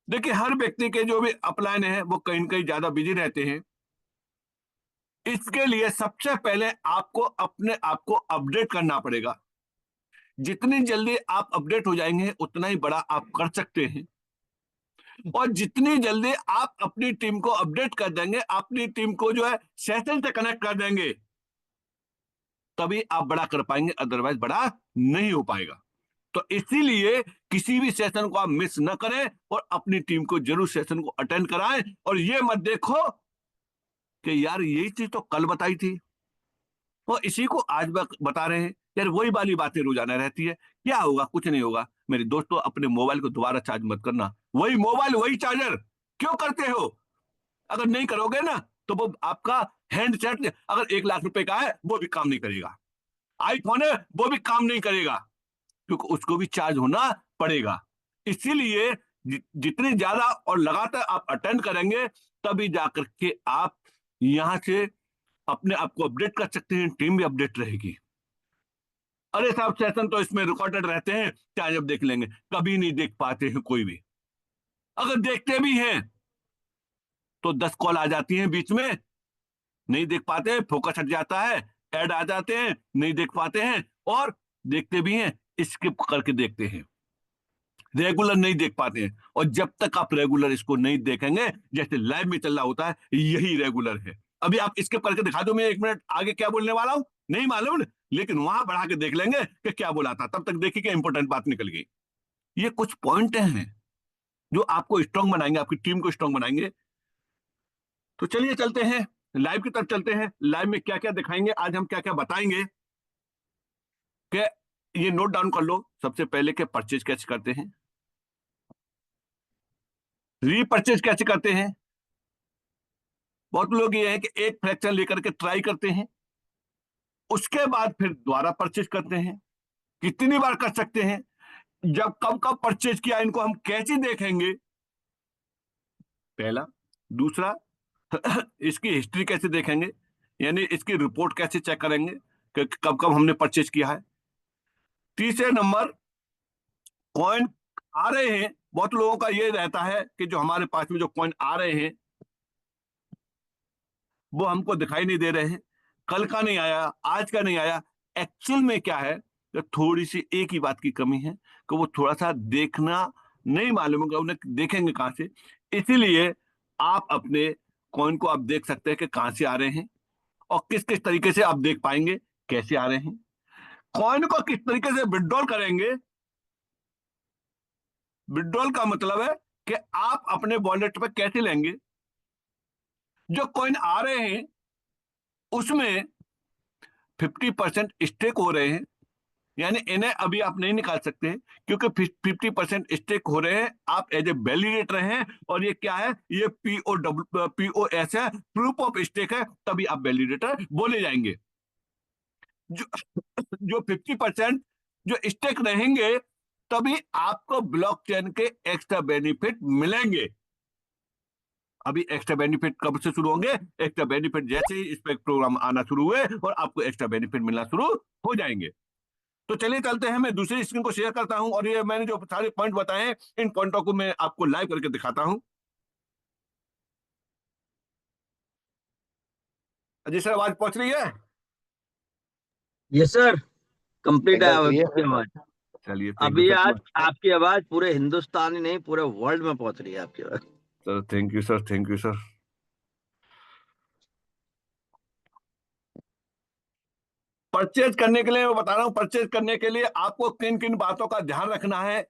देखिए हर व्यक्ति के जो भी अपलाइन है वो कहीं न कहीं ज्यादा बिजी रहते हैं। इसके लिए सबसे पहले आपको अपने आप को अपडेट करना पड़ेगा। जितनी जल्दी आप अपडेट हो जाएंगे उतना ही बड़ा आप कर सकते हैं। और जितनी जल्दी आप अपनी टीम को अपडेट कर देंगे, अपनी टीम को जो है सेशन से कनेक्ट कर देंगे, तभी आप बड़ा कर पाएंगे, अदरवाइज बड़ा नहीं हो पाएगा। तो इसीलिए किसी भी सेशन को आप मिस न करें, और अपनी टीम को जरूर सेशन को अटेंड कराएं। और ये मत देखो कि यार यही चीज तो कल बताई थी और इसी को आज बता रहे हैं, यार वही वाली बातें रोजाना रहती है। क्या होगा? कुछ नहीं होगा मेरे दोस्तों। अपने मोबाइल को दोबारा चार्ज मत करना, वही मोबाइल वही चार्जर। क्यों करते हो? अगर नहीं करोगे ना तो वो आपका हैंडसेट अगर 1 लाख रुपए का है वो भी काम नहीं करेगा, आईफोन है वो भी काम नहीं करेगा, क्योंकि उसको भी चार्ज होना पड़ेगा। इसीलिए जितनी ज्यादा और लगातार आप अटेंड करेंगे, तभी जाकर के आप यहां से अपने आप को अपडेट कर सकते हैं, टीम भी अपडेट रहेगी। अरे साहब, सेशन तो इसमें रिकॉर्डेड रहते हैं, चाहे जब देख लेंगे, कभी नहीं देख पाते हैं कोई भी। अगर देखते भी हैं तो 10 कॉल आ जाती हैं बीच में, नहीं देख पाते, फोकस हट जाता है, ऐड आ जाते हैं, नहीं देख पाते हैं, और देखते भी हैं, स्किप करके देखते हैं, रेगुलर नहीं देख पाते हैं। और जब तक आप रेगुलर इसको नहीं देखेंगे, जैसे लाइव में चल रहा होता है, यही रेगुलर है। अभी आप स्किप करके दिखा दो, मैं 1 मिनट आगे क्या बोलने वाला हूं, नहीं मालूम, लेकिन वहां बढ़ा के देख लेंगे कि क्या बोला था, तब तक देखिए कि इंपॉर्टेंट बात निकल गई। ये कुछ पॉइंट हैं जो आपको स्ट्रांग बनाएंगे, आपकी टीम को स्ट्रांग बनाएंगे। तो चलिए चलते हैं लाइव की तरफ, चलते हैं लाइव में क्या क्या दिखाएंगे, आज हम क्या क्या बताएंगे। कि ये नोट डाउन कर लो सबसे पहले कि परचेज कैसे करते हैं, रीपरचेज कैसे करते हैं। बहुत लोग ये है कि एक फ्रैक्शन लेकर के ट्राई करते हैं, उसके बाद फिर दोबारा परचेज करते हैं। कितनी बार कर सकते हैं, जब कब कब परचेज किया, इनको हम कैसे देखेंगे, पहला। दूसरा, इसकी हिस्ट्री कैसे देखेंगे, यानी इसकी रिपोर्ट कैसे चेक करेंगे कि कब कब हमने परचेज किया है। तीसरे नंबर, कॉइन आ रहे हैं, बहुत लोगों का ये रहता है कि जो हमारे पास में जो कॉइन आ रहे हैं वो हमको दिखाई नहीं दे रहे हैं, कल का नहीं आया, आज का नहीं आया। एक्चुअल में क्या है, तो थोड़ी सी एक ही बात की कमी है कि वो थोड़ा सा देखना नहीं मालूम होगा, उन्हें देखेंगे कहां से। इसीलिए आप अपने कॉइन को आप देख सकते हैं कि कहां से आ रहे हैं, और किस किस तरीके से आप देख पाएंगे कैसे आ रहे हैं। कॉइन को किस तरीके से विड्रॉल करेंगे, विड्रॉल का मतलब है कि आप अपने वॉलेट पे कैसे लेंगे। जो कॉइन आ रहे हैं उसमें 50% स्टेक हो रहे हैं, यानी इन्हें अभी आप नहीं निकाल सकते हैं, क्योंकि 50% स्टेक हो रहे हैं, आप एज ए वैलिडेटर हैं, और ये क्या है, ये POS है, प्रूफ ऑफ स्टेक है, तभी आप वैलिडेटर बोले जाएंगे। जो जो 50% जो स्टेक रहेंगे, तभी आपको ब्लॉकचेन के एक्स्ट्रा बेनिफिट मिलेंगे। अभी एक्स्ट्रा बेनिफिट कब से शुरू होंगे, एक्स्ट्रा बेनिफिट जैसे ही इस पे प्रोग्राम आना शुरू हुए और आपको एक्स्ट्रा बेनिफिट मिलना शुरू हो जाएंगे। तो चलिए चलते हैं, मैं दूसरी स्क्रीन को शेयर करता हूं, और ये मैंने जो सारे पॉइंट बताए हैं, इन पॉइंटों को मैं आपको लाइव करके दिखाता हूं। जी सर, आवाज पहुंच रही है? यस सर, कंप्लीट है एकदम क्लियर आपकी है। आवाज। चलिए, थैंक यू अभी सर। आज आपकी आवाज पूरे हिंदुस्तान ही नहीं, पूरे वर्ल्ड में पहुंच रही है आपकी आवाज। Sir thank you sir, thank you sir. Purchase करने के लिए मैं बता रहा हूं, परचेज करने के लिए आपको किन किन बातों का ध्यान रखना है,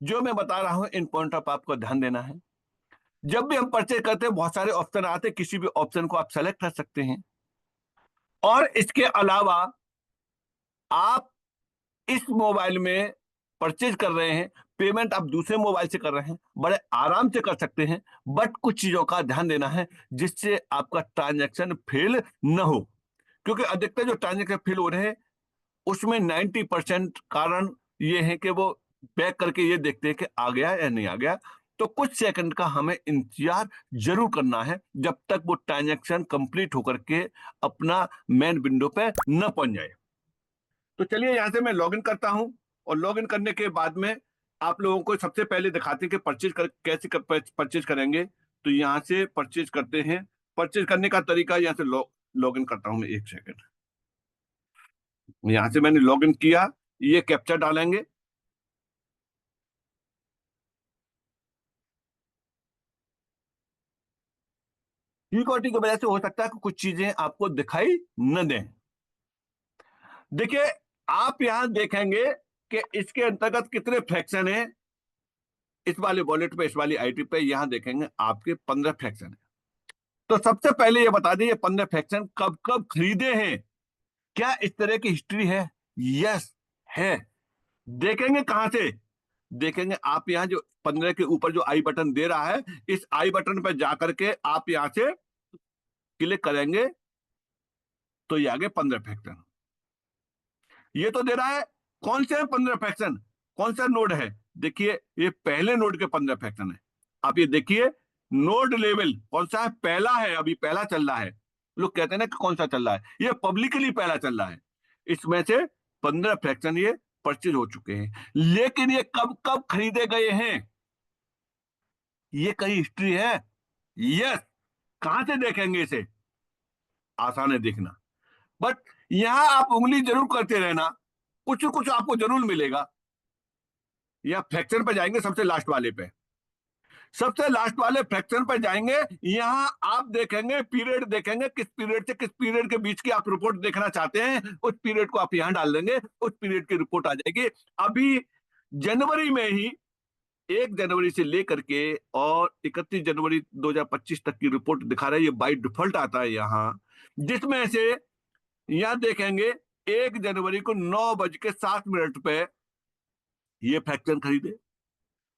जो मैं बता रहा हूं, इन पॉइंट पर आपको ध्यान देना है। जब भी हम परचेज करते हैं, बहुत सारे ऑप्शन आते हैं, किसी भी ऑप्शन को आप सेलेक्ट कर सकते हैं। और इसके अलावा आप इस मोबाइल में परचेज कर रहे हैं, पेमेंट आप दूसरे मोबाइल से कर रहे हैं, बड़े आराम से कर सकते हैं। बट कुछ चीजों का ध्यान देना है, जिससे आपका ट्रांजैक्शन फेल न हो, क्योंकि अधिकतर जो ट्रांजैक्शन फेल हो रहे हैं उसमें 90% कारण ये है कि वो बैक करके ये देखते हैं कि आ गया या नहीं आ गया। तो कुछ सेकंड का हमें इंतजार जरूर करना है, जब तक वो ट्रांजैक्शन कंप्लीट होकर के अपना मेन विंडो पे न पहुंच जाए। तो चलिए यहां से मैं लॉगिन करता हूं, और लॉगिन करने के बाद में आप लोगों को सबसे पहले दिखाते हैं कि कैसे परचेज करेंगे। तो यहां से परचेज करते हैं, परचेज करने का तरीका यहां से लॉगिन करता हूं मैं, 1 सेकंड। यहां से मैंने लॉगिन किया, ये कैप्चा डालेंगे, सिक्योरिटी की वजह से हो सकता है कि कुछ चीजें आपको दिखाई न दें। देखिए, आप यहां देखेंगे कि इसके अंतर्गत कितने फ्रैक्शन है, इस वाले वॉलेट पे, इस वाली आईडी पे, यहां देखेंगे आपके 15 फ्रैक्शन है। तो सबसे पहले ये बता दें, ये 15 फ्रैक्शन कब कब खरीदे हैं, क्या इस तरह की हिस्ट्री है? यस, है। देखेंगे कहां से, देखेंगे आप यहाँ जो 15 के ऊपर जो आई बटन दे रहा है, इस आई बटन पर जाकर के आप यहां से क्लिक करेंगे, तो ये आगे 15 फ्रैक्शन ये तो दे रहा है। कौन से 15 फ्रैक्शन, कौन सा नोड है, देखिए ये पहले नोड के 15 फ्रैक्शन है। आप ये देखिए नोड लेवल कौन सा है, पहला है, अभी पहला चल रहा है। लोग कहते हैं ना कि कौन सा चल रहा है, ये पब्लिकली पहला चल रहा है। इसमें से 15 फ्रैक्शन ये परचेज हो चुके हैं, लेकिन ये कब कब खरीदे गए हैं, ये कई हिस्ट्री है। यस, कहां से देखेंगे इसे, आसान है देखना, बट यहां आप उंगली जरूर करते रहना, कुछ कुछ आपको जरूर मिलेगा। या फ्रैक्शन पे जाएंगे, सबसे लास्ट वाले पे, सबसे लास्ट वाले फ्रैक्शन पे जाएंगे, यहां आप देखेंगे पीरियड, देखेंगे किस पीरियड से किस पीरियड के बीच की आप रिपोर्ट देखना चाहते हैं, उस पीरियड को आप यहां डाल देंगे, उस पीरियड की रिपोर्ट आ जाएगी। अभी जनवरी में ही 1 जनवरी से लेकर के और 31 जनवरी 2025 तक की रिपोर्ट दिखा रहा है, ये बाई डिफॉल्ट आता है यहाँ, जिसमें से यहां देखेंगे 1 जनवरी को 9:07 पे ये फ्रैक्शन खरीदे,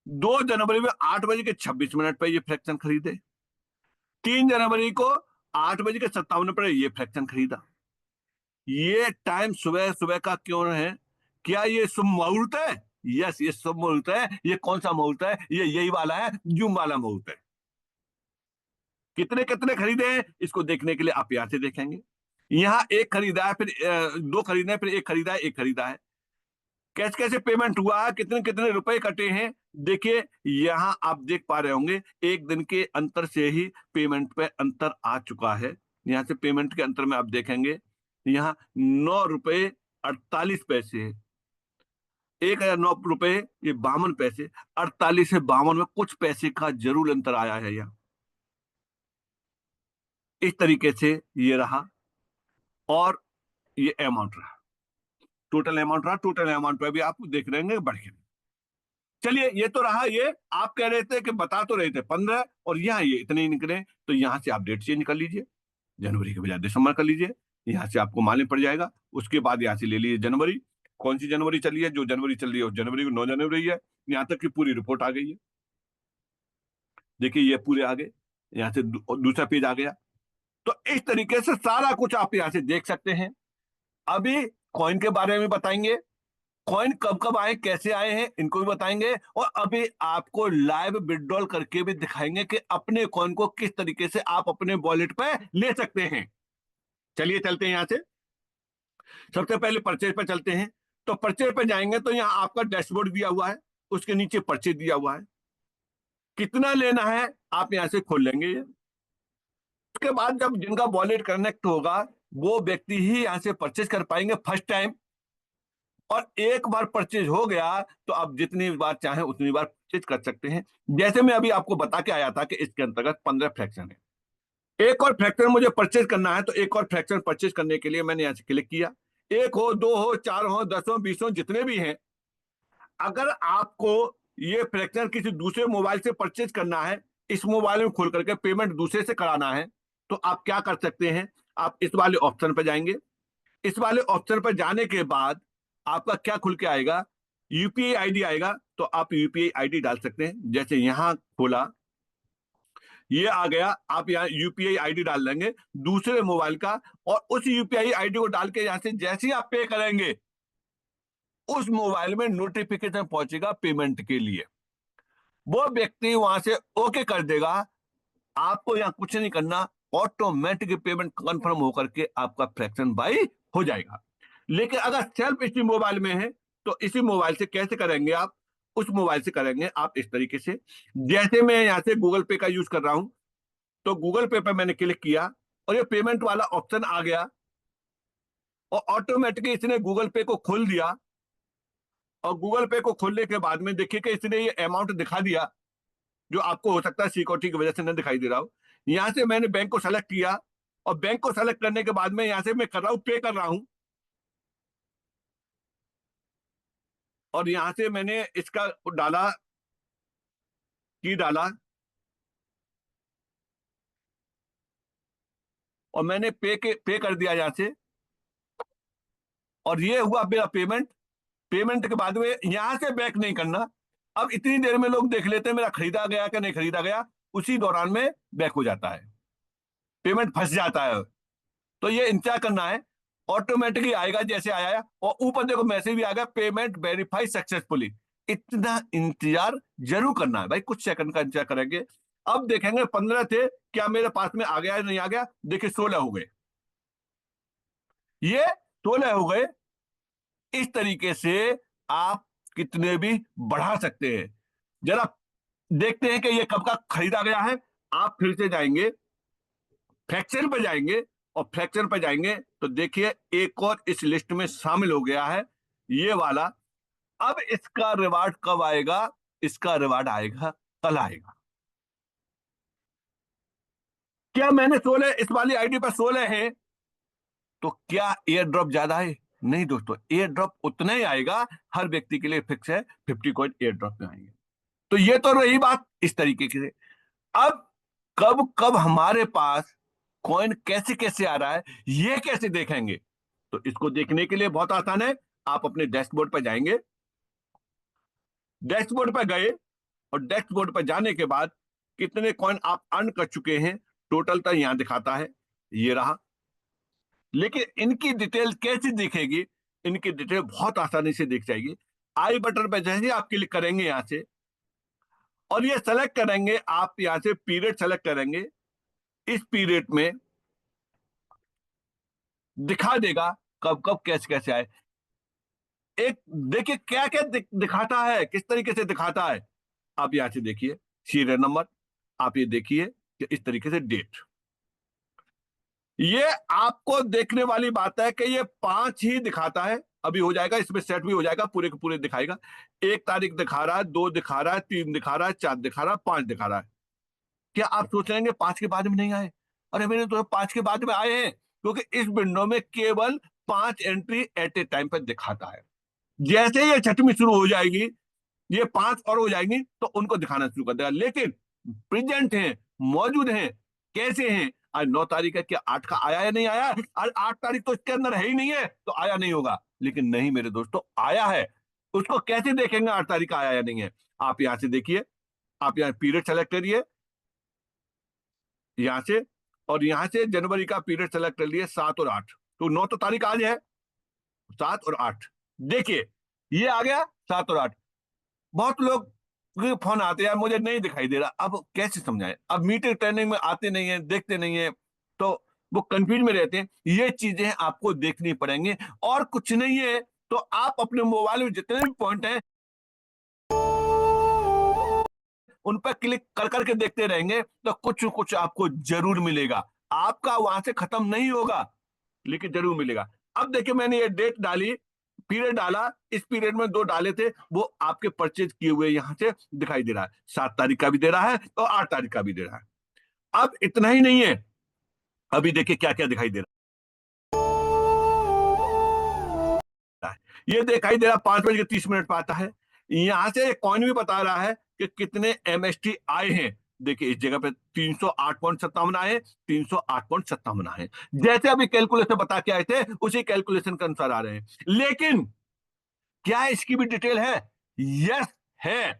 2 जनवरी में 8:26 पे ये फ्रैक्शन खरीदे, 3 जनवरी को 8:57 पर ये फ्रैक्शन खरीदा। ये टाइम सुबह सुबह का क्यों है, क्या ये शुभ मुहूर्त है? यस, ये शुभ मुहूर्त है। ये कौन सा मुहूर्त है, ये यही वाला है, जुम वाला मुहूर्त है। कितने कितने खरीदे हैं इसको देखने के लिए आप यहां से देखेंगे, यहाँ एक खरीदा है, फिर दो खरीदे हैं, फिर एक खरीदा है, एक खरीदा है। कैसे कैसे पेमेंट हुआ है, कितने कितने रुपए कटे हैं, देखिए यहां आप देख पा रहे होंगे, एक दिन के अंतर से ही पेमेंट पे अंतर आ चुका है। यहां से पेमेंट के अंतर में आप देखेंगे, यहाँ 9 रुपए 48 पैसे, 1,009 रुपए ये 52 पैसे, 48 से 52 में कुछ पैसे का जरूर अंतर आया है यहाँ। इस तरीके से ये रहा, और ये अमाउंट रहा, टोटल अमाउंट रहा, टोटल अमाउंट पे भी आप देख रहे हैं बढ़ के। चलिए ये तो रहा, ये आप कह रहे थे कि बता तो रहे थे 15, और यहाँ ये इतने ही निकले, तो यहाँ से आप डेट चेंज कर लीजिए, जनवरी के बजाय दिसंबर कर लीजिए, यहाँ से आपको मालूम पड़ जाएगा। उसके बाद यहाँ से ले लीजिए जनवरी, कौन सी जनवरी चल रही है, जो जनवरी चल रही है उस जनवरी को 9 जनवरी है, यहाँ तक की पूरी रिपोर्ट आ गई है। देखिए ये पूरे आ गए, यहाँ से दूसरा पेज आ गया। तो इस तरीके से सारा कुछ आप यहाँ से देख सकते हैं। अभी कॉइन के बारे में बताएंगे, कॉइन कब कब आए, कैसे आए हैं, इनको भी बताएंगे, और अभी आपको लाइव विड्रॉल करके भी दिखाएंगे कि अपने कॉइन को किस तरीके से आप अपने वॉलेट पे ले सकते हैं। चलिए चलते हैं यहां से, सबसे पहले परचेज पे चलते हैं। तो परचेज पे जाएंगे तो यहाँ आपका डैशबोर्ड दिया हुआ है, उसके नीचे परचेज दिया हुआ है, कितना लेना है आप यहां से खोल लेंगे। उसके बाद जब जिनका वॉलेट कनेक्ट होगा वो व्यक्ति ही यहां से परचेज कर पाएंगे फर्स्ट टाइम, और एक बार परचेज हो गया तो आप जितनी बार चाहें उतनी बार परचेज कर सकते हैं। जैसे मैं अभी आपको बता के आया था कि इसके अंतर्गत 15 फ्रैक्शन है, एक और फ्रैक्शन मुझे परचेज करना है, तो एक और फ्रैक्शन परचेज करने के लिए मैंने यहां से क्लिक किया, एक हो, दो हो, चार हो, 10 हो, 20 हो, जितने भी हैं। अगर आपको ये फ्रैक्शन किसी दूसरे मोबाइल से परचेज करना है, इस मोबाइल में खोल करके पेमेंट दूसरे से कराना है, तो आप क्या कर सकते हैं, आप इस वाले ऑप्शन पर जाएंगे, इस वाले ऑप्शन पर जाने के बाद आपका क्या खुल के आएगा, यूपीआई आईडी आएगा, तो आप यूपीआई आईडी डाल सकते हैं। जैसे यहां खोला, ये आ गया, आप यहाँ यूपीआई आईडी डाल देंगे दूसरे मोबाइल का, और उस यूपीआई आईडी को डाल के यहां से जैसे ही आप पे करेंगे उस मोबाइल में नोटिफिकेशन पहुंचेगा पेमेंट के लिए, वो व्यक्ति वहां से ओके कर देगा, आपको यहाँ कुछ नहीं करना, ऑटोमेटिक पेमेंट कंफर्म होकर के आपका फ्रैक्शन बाई हो जाएगा। लेकिन अगर सेल्फ इसी मोबाइल में है तो इसी मोबाइल से कैसे करेंगे आप, उस मोबाइल से करेंगे आप इस तरीके से, जैसे मैं यहाँ से गूगल पे का यूज कर रहा हूं, तो गूगल पे पर मैंने क्लिक किया और ये पेमेंट वाला ऑप्शन आ गया, और ऑटोमेटिकली इसने गूगल पे को खोल दिया, और गूगल पे को खोलने के बाद में देखिए कि इसने ये अमाउंट दिखा दिया, जो आपको हो सकता है सिक्योरिटी की वजह से नहीं दिखाई दे रहा हो। यहां से मैंने बैंक को सेलेक्ट किया, और बैंक को सेलेक्ट करने के बाद में यहां से मैं कर रहा हूं, पे कर रहा हूं, और यहां से मैंने इसका डाला, की डाला, और मैंने पे कर दिया यहां से, और ये हुआ मेरा पेमेंट। पेमेंट के बाद में यहां से बैक नहीं करना, अब इतनी देर में लोग देख लेते हैं मेरा खरीदा गया कि नहीं खरीदा गया, उसी दौरान में बैक हो जाता है, पेमेंट फंस जाता है। तो ये इंतजार करना है, ऑटोमेटिकली आएगा जैसे आया है, और ऊपर देखो मैसेज भी आ गया, पेमेंट वेरीफाई सक्सेसफुली, इतना इंतजार जरूर करना है भाई, कुछ सेकंड का इंतजार करेंगे। अब देखेंगे 15 थे, क्या मेरे पास में आ गया या नहीं आ गया। देखिए 16 हो गए, ये 16 हो गए। इस तरीके से आप कितने भी बढ़ा सकते हैं। जरा देखते हैं कि ये कब का खरीदा गया है। आप फिर से जाएंगे, फ्रैक्शन पे जाएंगे, और फ्रैक्शन पे जाएंगे तो देखिए एक और इस लिस्ट में शामिल हो गया है, ये वाला। अब इसका रिवार्ड कब आएगा? इसका रिवार्ड आएगा, कल आएगा। क्या मैंने 16 इस वाली आईडी पर 16 है तो क्या एयर ड्रॉप ज्यादा है? नहीं दोस्तों, एयर ड्रॉप उतना ही आएगा, हर व्यक्ति के लिए फिक्स है, 50 कॉइन एयर ड्रॉप में आएंगे। तो ये तो रही बात इस तरीके से। अब कब कब हमारे पास कॉइन कैसे कैसे आ रहा है, ये कैसे देखेंगे? तो इसको देखने के लिए बहुत आसान है। आप अपने डैशबोर्ड पर जाएंगे, डैशबोर्ड पर गए, और डैशबोर्ड पर जाने के बाद कितने कॉइन आप अर्न कर चुके हैं, टोटल तो यहां दिखाता है, ये रहा। लेकिन इनकी डिटेल कैसे दिखेगी? इनकी डिटेल बहुत आसानी से दिख जाएगी। आई बटन पर जैसे आप क्लिक करेंगे यहां से, और ये सेलेक्ट करेंगे, आप यहां से पीरियड सेलेक्ट करेंगे, इस पीरियड में दिखा देगा कब कब कैसे कैसे आए। एक देखिए क्या क्या दिखाता है, किस तरीके से दिखाता है। आप यहां से देखिए सीरियल नंबर, आप ये देखिए कि इस तरीके से डेट। ये आपको देखने वाली बात है कि ये 5 ही दिखाता है। अभी हो जाएगा, इसमें सेट भी हो जाएगा, पूरे के पूरे दिखाएगा। 1 तारीख दिखा रहा है, 2 दिखा रहा है, 3 दिखा रहा है, 4 दिखा रहा है, 5 दिखा रहा है। क्या आप सोच रहे हैं 5 के बाद में नहीं आए? अरे मेरे तो 5 के बाद में आए हैं, क्योंकि इस विंडो में केवल 5 एंट्री एट ए टाइम पर दिखाता है। जैसे ये छठवीं शुरू हो जाएगी, ये 5 और हो जाएंगी, तो उनको दिखाना शुरू कर देगा। लेकिन प्रेजेंट है, मौजूद है, कैसे हैं? आज 9 तारीख है, क्या 8 का आया या नहीं आया? आज 8 तारीख तो इसके अंदर है ही नहीं है, तो आया नहीं होगा। लेकिन नहीं मेरे दोस्तों, आया है। उसको कैसे देखेंगे 8 तारीख का आया या नहीं है? आप यहां से देखिए, आप यहाँ पीरियड सेलेक्ट करिए यहां से, और यहां से जनवरी का पीरियड सेलेक्ट कर लिए 7 और 8। तो 9 तो तारीख आज है, 7 और 8 देखिए, ये आ गया 7 और 8। बहुत लोग के फोन आते हैं, मुझे नहीं दिखाई दे रहा, अब कैसे समझाएं? अब मीटिंग ट्रेनिंग में आते नहीं है, देखते नहीं है, तो वो कंफ्यूज में रहते हैं। ये चीजें आपको देखनी पड़ेंगी, और कुछ नहीं है। तो आप अपने मोबाइल में जितने भी पॉइंट हैं उन पर क्लिक कर करके देखते रहेंगे, तो कुछ कुछ आपको जरूर मिलेगा। आपका वहां से खत्म नहीं होगा, लेकिन जरूर मिलेगा। अब देखिए मैंने ये डेट डाली, पीरियड डाला, इस पीरियड में 2 डाले थे, वो आपके परचेज किए हुए यहां से दिखाई दे रहा है। 7 तारीख का भी दे रहा है और 8 तारीख का भी दे रहा है। अब इतना ही नहीं है, अभी देखिए क्या क्या दिखाई दे रहा है। ये दिखाई दे रहा 5:30 पर आता है। यहां से कॉइन भी बता रहा है कि कितने एमएसटी आए हैं। देखिए इस जगह पे 308.57 आए, 308.57 आए। जैसे अभी कैलकुलेशन बता के आए थे, उसी कैलकुलेशन के अनुसार आ रहे हैं। लेकिन क्या इसकी भी डिटेल है? यस है।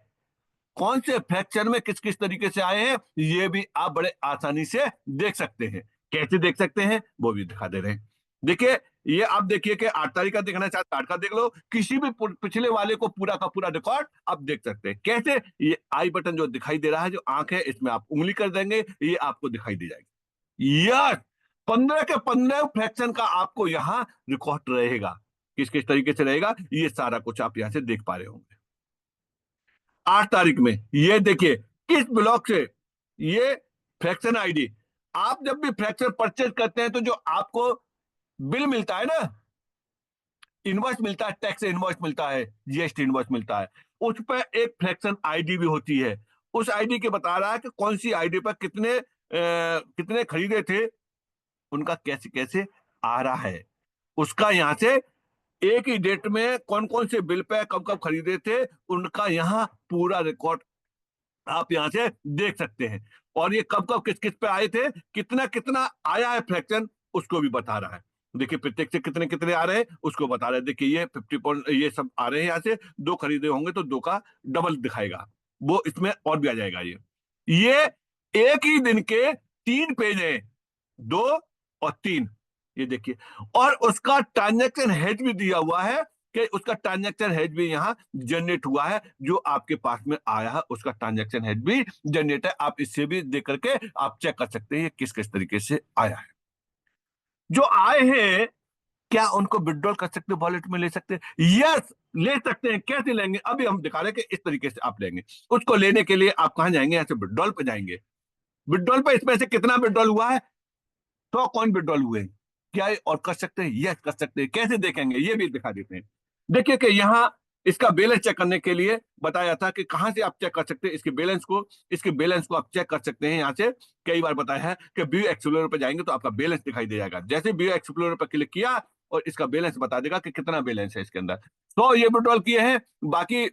कौन से फ्रैक्शन में किस किस तरीके से आए हैं, ये भी आप बड़े आसानी से देख सकते हैं। कैसे देख सकते हैं वो भी दिखा दे रहे हैं। देखिए ये आप देखिए कि 8 तारीख का देखना चाहते 8 का देख लो, किसी भी पिछले वाले को पूरा का पूरा रिकॉर्ड आप देख सकते हैं। कैसे? ये आई बटन जो दिखाई दे रहा है, जो आंख है, इसमें आप उंगली कर देंगे, ये आपको दिखाई दे जाएगी। यस, 15 के 15 फ्रैक्शन का आपको यहाँ रिकॉर्ड रहेगा। किस किस तरीके से रहेगा, ये सारा कुछ आप यहां से देख पा रहे होंगे। 8 तारीख में ये देखिए किस ब्लॉक से, ये फ्रैक्शन आईडी। आप जब भी फ्रैक्शन परचेज करते हैं, तो जो आपको बिल मिलता है ना, इनवॉइस मिलता है, टैक्स इनवॉइस मिलता है, जीएसटी इनवॉइस मिलता है, उस पर एक फ्रैक्शन आईडी भी होती है। उस आईडी के बता रहा है कि कौन सी आईडी पर कितने खरीदे थे, उनका कैसे कैसे आ रहा है। उसका यहां से एक ही डेट में कौन कौन से बिल पे कब कब खरीदे थे, उनका यहाँ पूरा रिकॉर्ड आप यहां से देख सकते हैं। और ये कब कब किस किस पे आए थे, कितना कितना आया है फ्रैक्शन, उसको भी बता रहा है। देखिए प्रत्येक से कितने कितने आ रहे हैं, उसको बता रहे हैं। देखिए ये 50 पॉइंट ये सब आ रहे हैं, यहाँ से 2 खरीदे होंगे तो 2 का डबल दिखाएगा, वो इसमें और भी आ जाएगा। ये एक ही दिन के 3 पेज है, 2 और 3, ये देखिए। और उसका ट्रांजैक्शन हेड भी दिया हुआ है कि उसका ट्रांजैक्शन हेड भी यहाँ जनरेट हुआ है, जो आपके पास में आया है उसका ट्रांजैक्शन हेड भी जनरेट है। आप इससे भी देख करके आप चेक कर सकते हैं किस किस तरीके से आया है। जो आए हैं क्या उनको विड्रॉल कर सकते हैं, वॉलेट में ले सकते हैं? यस, ले सकते हैं। कैसे लेंगे अभी हम दिखा रहे हैं कि इस तरीके से आप लेंगे। उसको लेने के लिए आप कहां जाएंगे, यहाँ से विड्रॉल पे जाएंगे। विड्रॉल पे इसमें से कितना विड्रॉल हुआ है, 100 कॉइन विड्रॉल हुए हैं। क्या ये और कर सकते हैं? यस कर सकते हैं। कैसे देखेंगे ये भी दिखा देते हैं। देखिए कि यहाँ इसका बैलेंस चेक करने के लिए बताया था कि कहां से आप चेक कर सकते हैं इसके बैलेंस को आप चेक कर सकते हैं यहाँ से। कई बार बताया है कि व्यू एक्सप्लोरर पर जाएंगे तो आपका बैलेंस दिखाई दे जाएगा। जैसे व्यू एक्सप्लोरर पर क्लिक किया और इसका बैलेंस बता देगा कि कितना बैलेंस है इसके अंदर। 100 ये विड्रॉल किए हैं, बाकी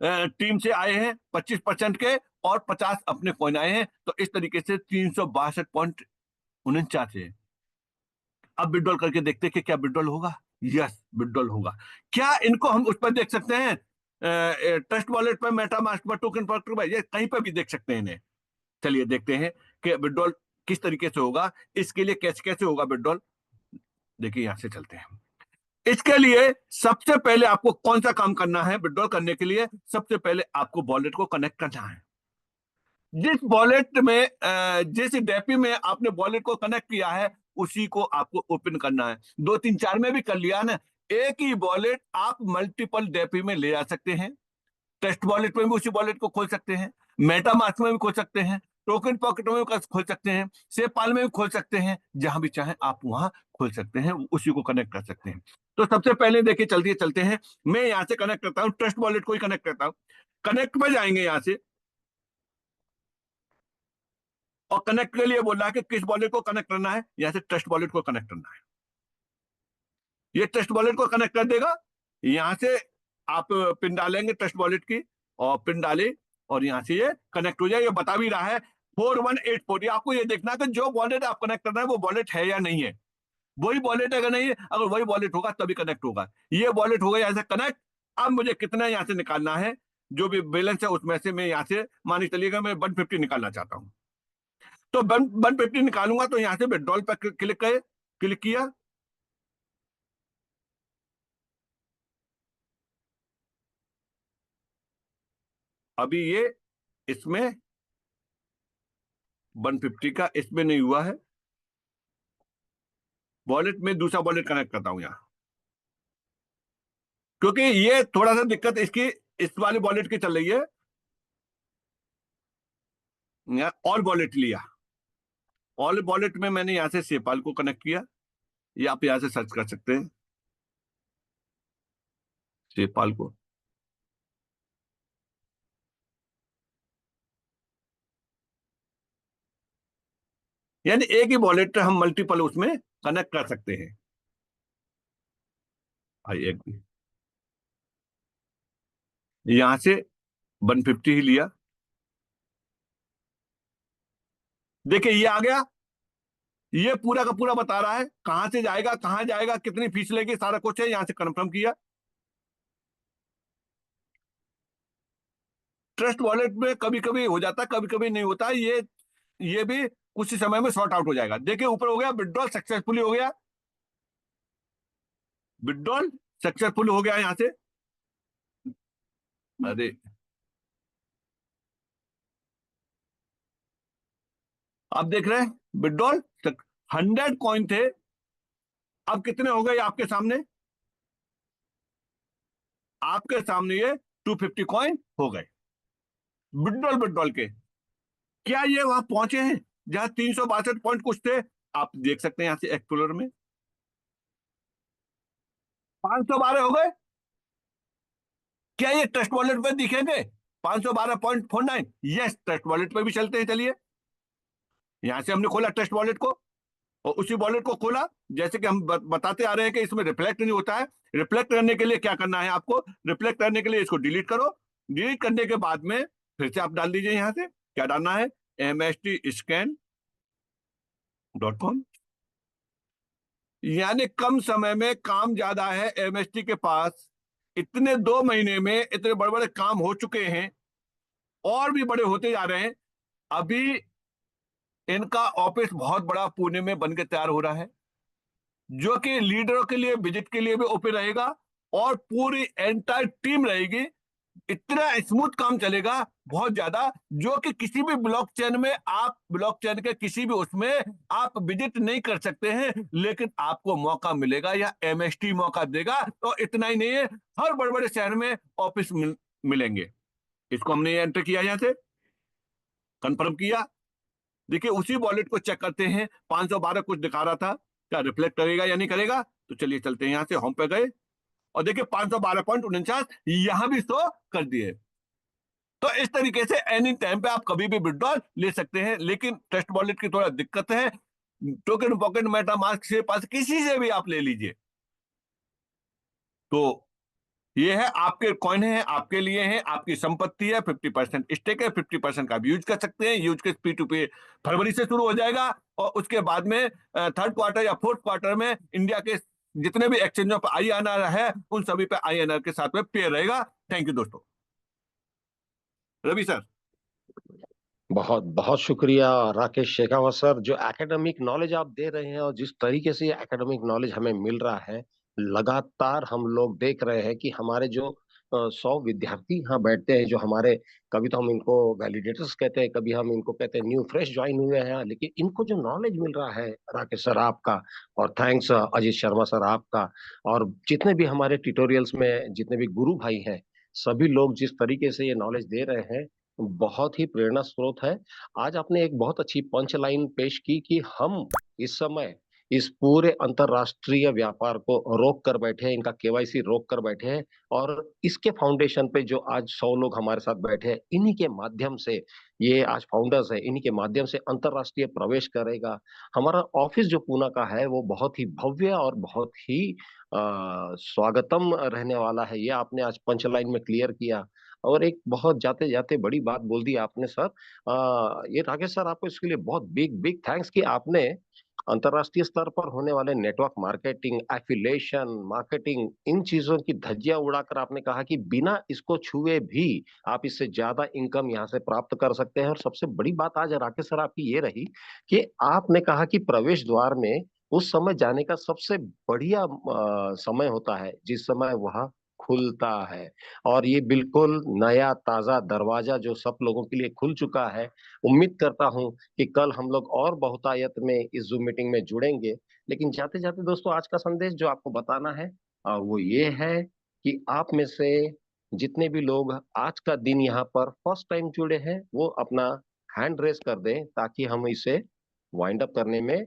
टीम से आए हैं 25% के, और 50 अपने कॉइन आए हैं। तो इस तरीके से 362.49 है। अब विड्रॉल करके देखते हैं कि क्या विड्रॉल होगा। यस, विड्रॉल होगा। क्या इनको हम उस पर देख सकते हैं, ट्रस्ट वॉलेट पर, मेटामास्क पर, टोकन पर, ये कहीं पर भी देख सकते हैं इन्हें। चलिए देखते हैं कि विड्रॉल किस तरीके से होगा, इसके लिए कैसे कैसे होगा विड्रॉल। देखिए यहां से चलते हैं। इसके लिए सबसे पहले आपको कौन सा काम करना है, विड्रॉल करने के लिए सबसे पहले आपको वॉलेट को कनेक्ट करना है। जिस वॉलेट में जिस डेपी में आपने वॉलेट को कनेक्ट किया है उसी को आपको ओपन करना है। 2 3 4 में भी कर लिया ना, एक ही वॉलेट आप मल्टीपल डेपी में ले जा सकते हैं। टेस्ट वॉलेट में भी उसी वॉलेट को खोल सकते हैं, मेटामास्क में भी खोल सकते हैं, टोकन पॉकेट में भी खोल सकते हैं, सेपाल में भी खोल सकते हैं। जहां भी चाहे आप वहां खोल सकते हैं, उसी को कनेक्ट कर सकते हैं। तो सबसे पहले देखिए चलते हैं, मैं यहां से कनेक्ट करता हूं, ट्रस्ट वॉलेट को ही कनेक्ट करता हूं। कनेक्ट पे जाएंगे यहां से, और कनेक्ट के लिए बोल रहा है कि किस वॉलेट को कनेक्ट करना है। यहां से ट्रस्ट वॉलेट को कनेक्ट करना है। ये ट्रस्ट वॉलेट को कनेक्ट कर देगा। यहां से आप पिन डालेंगे ट्रस्ट वॉलेट की, और पिन डाले और यहां से ये कनेक्ट हो जाए। ये बता भी रहा है 4184। आपको ये देखना है कि जो वॉलेट आप कनेक्ट करना है वो वॉलेट है या नहीं है। वही वॉलेट अगर नहीं है, अगर वही वॉलेट होगा तभी कनेक्ट होगा। ये वॉलेट होगा यहां से कनेक्ट। अब मुझे कितना यहां से निकालना है, जो भी बैलेंस है उसमें से मैं यहां से मान चलिएगा मैं 150 निकालना चाहता हूं। तो 150 निकालूंगा तो यहां से विड्रॉल पर क्लिक किया। अभी ये इसमें 150 का इसमें नहीं हुआ है। वॉलेट में दूसरा वॉलेट कनेक्ट करता हूं यहां, क्योंकि ये थोड़ा सा दिक्कत इसकी इस वाले वॉलेट की चल रही है। ऑल वॉलेट लिया, ऑल वॉलेट में मैंने यहां से सेपाल को कनेक्ट किया। ये आप यहां से सर्च कर सकते हैं सेपाल को। यानी एक ही वॉलेट हम मल्टीपल उसमें कनेक्ट कर सकते हैं। एक यहां से 150 ही लिया। देखिए ये आ गया। ये पूरा का पूरा बता रहा है कहां से जाएगा, कहां जाएगा, कितनी फीस लेगी, सारा कुछ है। यहां से कंफर्म किया। ट्रस्ट वॉलेट में कभी कभी हो जाता है, कभी कभी नहीं होता। ये भी कुछ समय में सॉर्ट आउट हो जाएगा। देखिए ऊपर हो गया विड्रॉल सक्सेसफुली हो गया। विड्रॉल सक्सेसफुल हो गया यहां से। अरे आप देख रहे हैं विड्रॉल 100 कॉइन थे, अब कितने हो गए आपके सामने। आपके सामने ये 250 कॉइन हो गए विड्रॉल विड्रॉल के। क्या ये वहां पहुंचे हैं जहां 362 पॉइंट कुछ थे? आप देख सकते हैं यहां से एक्सप्लोरर में 512 हो गए। क्या ये ट्रस्ट वॉलेट पे दिखेंगे 512.49? यस, ट्रस्ट वॉलेट पे भी चलते हैं। चलिए यहां से हमने खोला ट्रस्ट वॉलेट को, और उसी वॉलेट को खोला। जैसे कि हम बताते आ रहे हैं कि इसमें रिफ्लेक्ट नहीं होता है। रिफ्लेक्ट करने के लिए क्या करना है आपको, रिफ्लेक्ट करने के लिए इसको डिलीट करो। डिलीट करने के बाद में फिर से आप डाल दीजिए यहां से क्या डालना है, mstscan.com। यानी कम समय में काम ज्यादा है एमएसटी के पास। इतने 2 महीने में इतने बड़े बड़े काम हो चुके हैं, और भी बड़े होते जा रहे हैं। अभी इनका ऑफिस बहुत बड़ा पुणे में बनकर तैयार हो रहा है, जो कि लीडरों के लिए विजिट के लिए भी ओपन रहेगा, और पूरी एंटायर टीम रहेगी। इतना स्मूथ काम चलेगा, बहुत ज्यादा, जो कि किसी भी ब्लॉकचेन में, आप ब्लॉकचेन के किसी भी उसमें आप विजिट नहीं कर सकते हैं, लेकिन आपको मौका मिलेगा, या एमएसटी मौका देगा। तो इतना ही नहीं है, हर बड़े बड़े शहर में ऑफिस मिलेंगे। इसको हमने एंटर किया, यहाँ से कंफर्म किया। देखिए उसी वॉलेट को चेक करते हैं, 512 कुछ दिखा रहा था, क्या रिफ्लेक्ट करेगा या नहीं करेगा। तो चलिए चलते हैं, यहाँ से होम पे गए और देखिए 512.49 यहां भी शो कर दिए। तो इस तरीके से एनी टाइम पे आप कभी भी विड्रॉल ले सकते हैं, लेकिन ट्रस्ट वॉलेट की थोड़ा दिक्कत है। टोकन पॉकेट मेटामास्क से पास किसी से भी आप ले लीजिए। तो ये है, आपके कॉइन है, आपके लिए है, आपकी संपत्ति है, 50% स्टेक है, 50% का आप यूज कर सकते हैं। यूज के P2P फरवरी से शुरू हो जाएगा, और उसके बाद में थर्ड क्वार्टर या फोर्थ क्वार्टर में इंडिया के जितने भी एक्सचेंजों पर INR है, उन सभी पे INR के साथ में पेयर रहेगा। थैंक यू दोस्तों। रवि सर। बहुत बहुत शुक्रिया राकेश शेखावत सर, जो एकेडमिक नॉलेज आप दे रहे हैं और जिस तरीके से एकेडमिक नॉलेज हमें मिल रहा है। लगातार हम लोग देख रहे हैं कि हमारे जो 100 विद्यार्थी यहाँ बैठते हैं, जो हमारे, कभी तो हम इनको वैलिडेटर्स कहते हैं, कभी हम इनको कहते हैं न्यू फ्रेश ज्वाइन हुए हैं, लेकिन इनको जो नॉलेज मिल रहा है, राकेश सर आपका, और थैंक्स अजीत शर्मा सर आपका, और जितने भी हमारे ट्यूटोरियल्स में जितने भी गुरु भाई हैं, सभी लोग जिस तरीके से ये नॉलेज दे रहे हैं, बहुत ही प्रेरणा स्रोत है। आज आपने एक बहुत अच्छी पंच लाइन पेश की कि हम इस समय इस पूरे अंतरराष्ट्रीय व्यापार को रोक कर बैठे हैं, इनका केवाईसी रोक कर बैठे हैं, और इसके फाउंडेशन पे जो आज 100 लोग हमारे साथ बैठे हैं, इन्हीं के माध्यम से, ये आज फाउंडर्स है, इन्हीं के माध्यम से अंतरराष्ट्रीय प्रवेश करेगा। हमारा ऑफिस जो पूना का है, वो बहुत ही भव्य और बहुत ही स्वागतम रहने वाला है। ये आपने आज पंच लाइन में क्लियर किया। और एक बहुत जाते जाते बड़ी बात बोल दी आपने सर। ये राकेश सर, आपको इसके लिए बहुत बिग बिग थैंक्स कि आपने अंतर्राष्ट्रीय स्तर पर होने वाले नेटवर्क मार्केटिंग, एफिलिएशन मार्केटिंग, इन चीजों की धज्जियां उड़ाकर आपने कहा कि बिना इसको छुए भी आप इससे ज्यादा इनकम यहाँ से प्राप्त कर सकते हैं। और सबसे बड़ी बात आज राकेश सर आपकी ये रही कि आपने कहा कि प्रवेश द्वार में उस समय जाने का सबसे बढ़िया समय होता है जिस समय वह खुलता है। और ये बिल्कुल नया ताजा दरवाजा जो सब लोगों के लिए खुल चुका है। उम्मीद करता हूं कि कल हम लोग और बहुतायत में इस जूम मीटिंग में जुड़ेंगे। लेकिन जाते जाते दोस्तों, आज का संदेश जो आपको बताना है वो ये है कि आप में से जितने भी लोग आज का दिन यहाँ पर फर्स्ट टाइम जुड़े हैं, वो अपना हैंड रेस कर दें ताकि हम इसे वाइंड अप करने में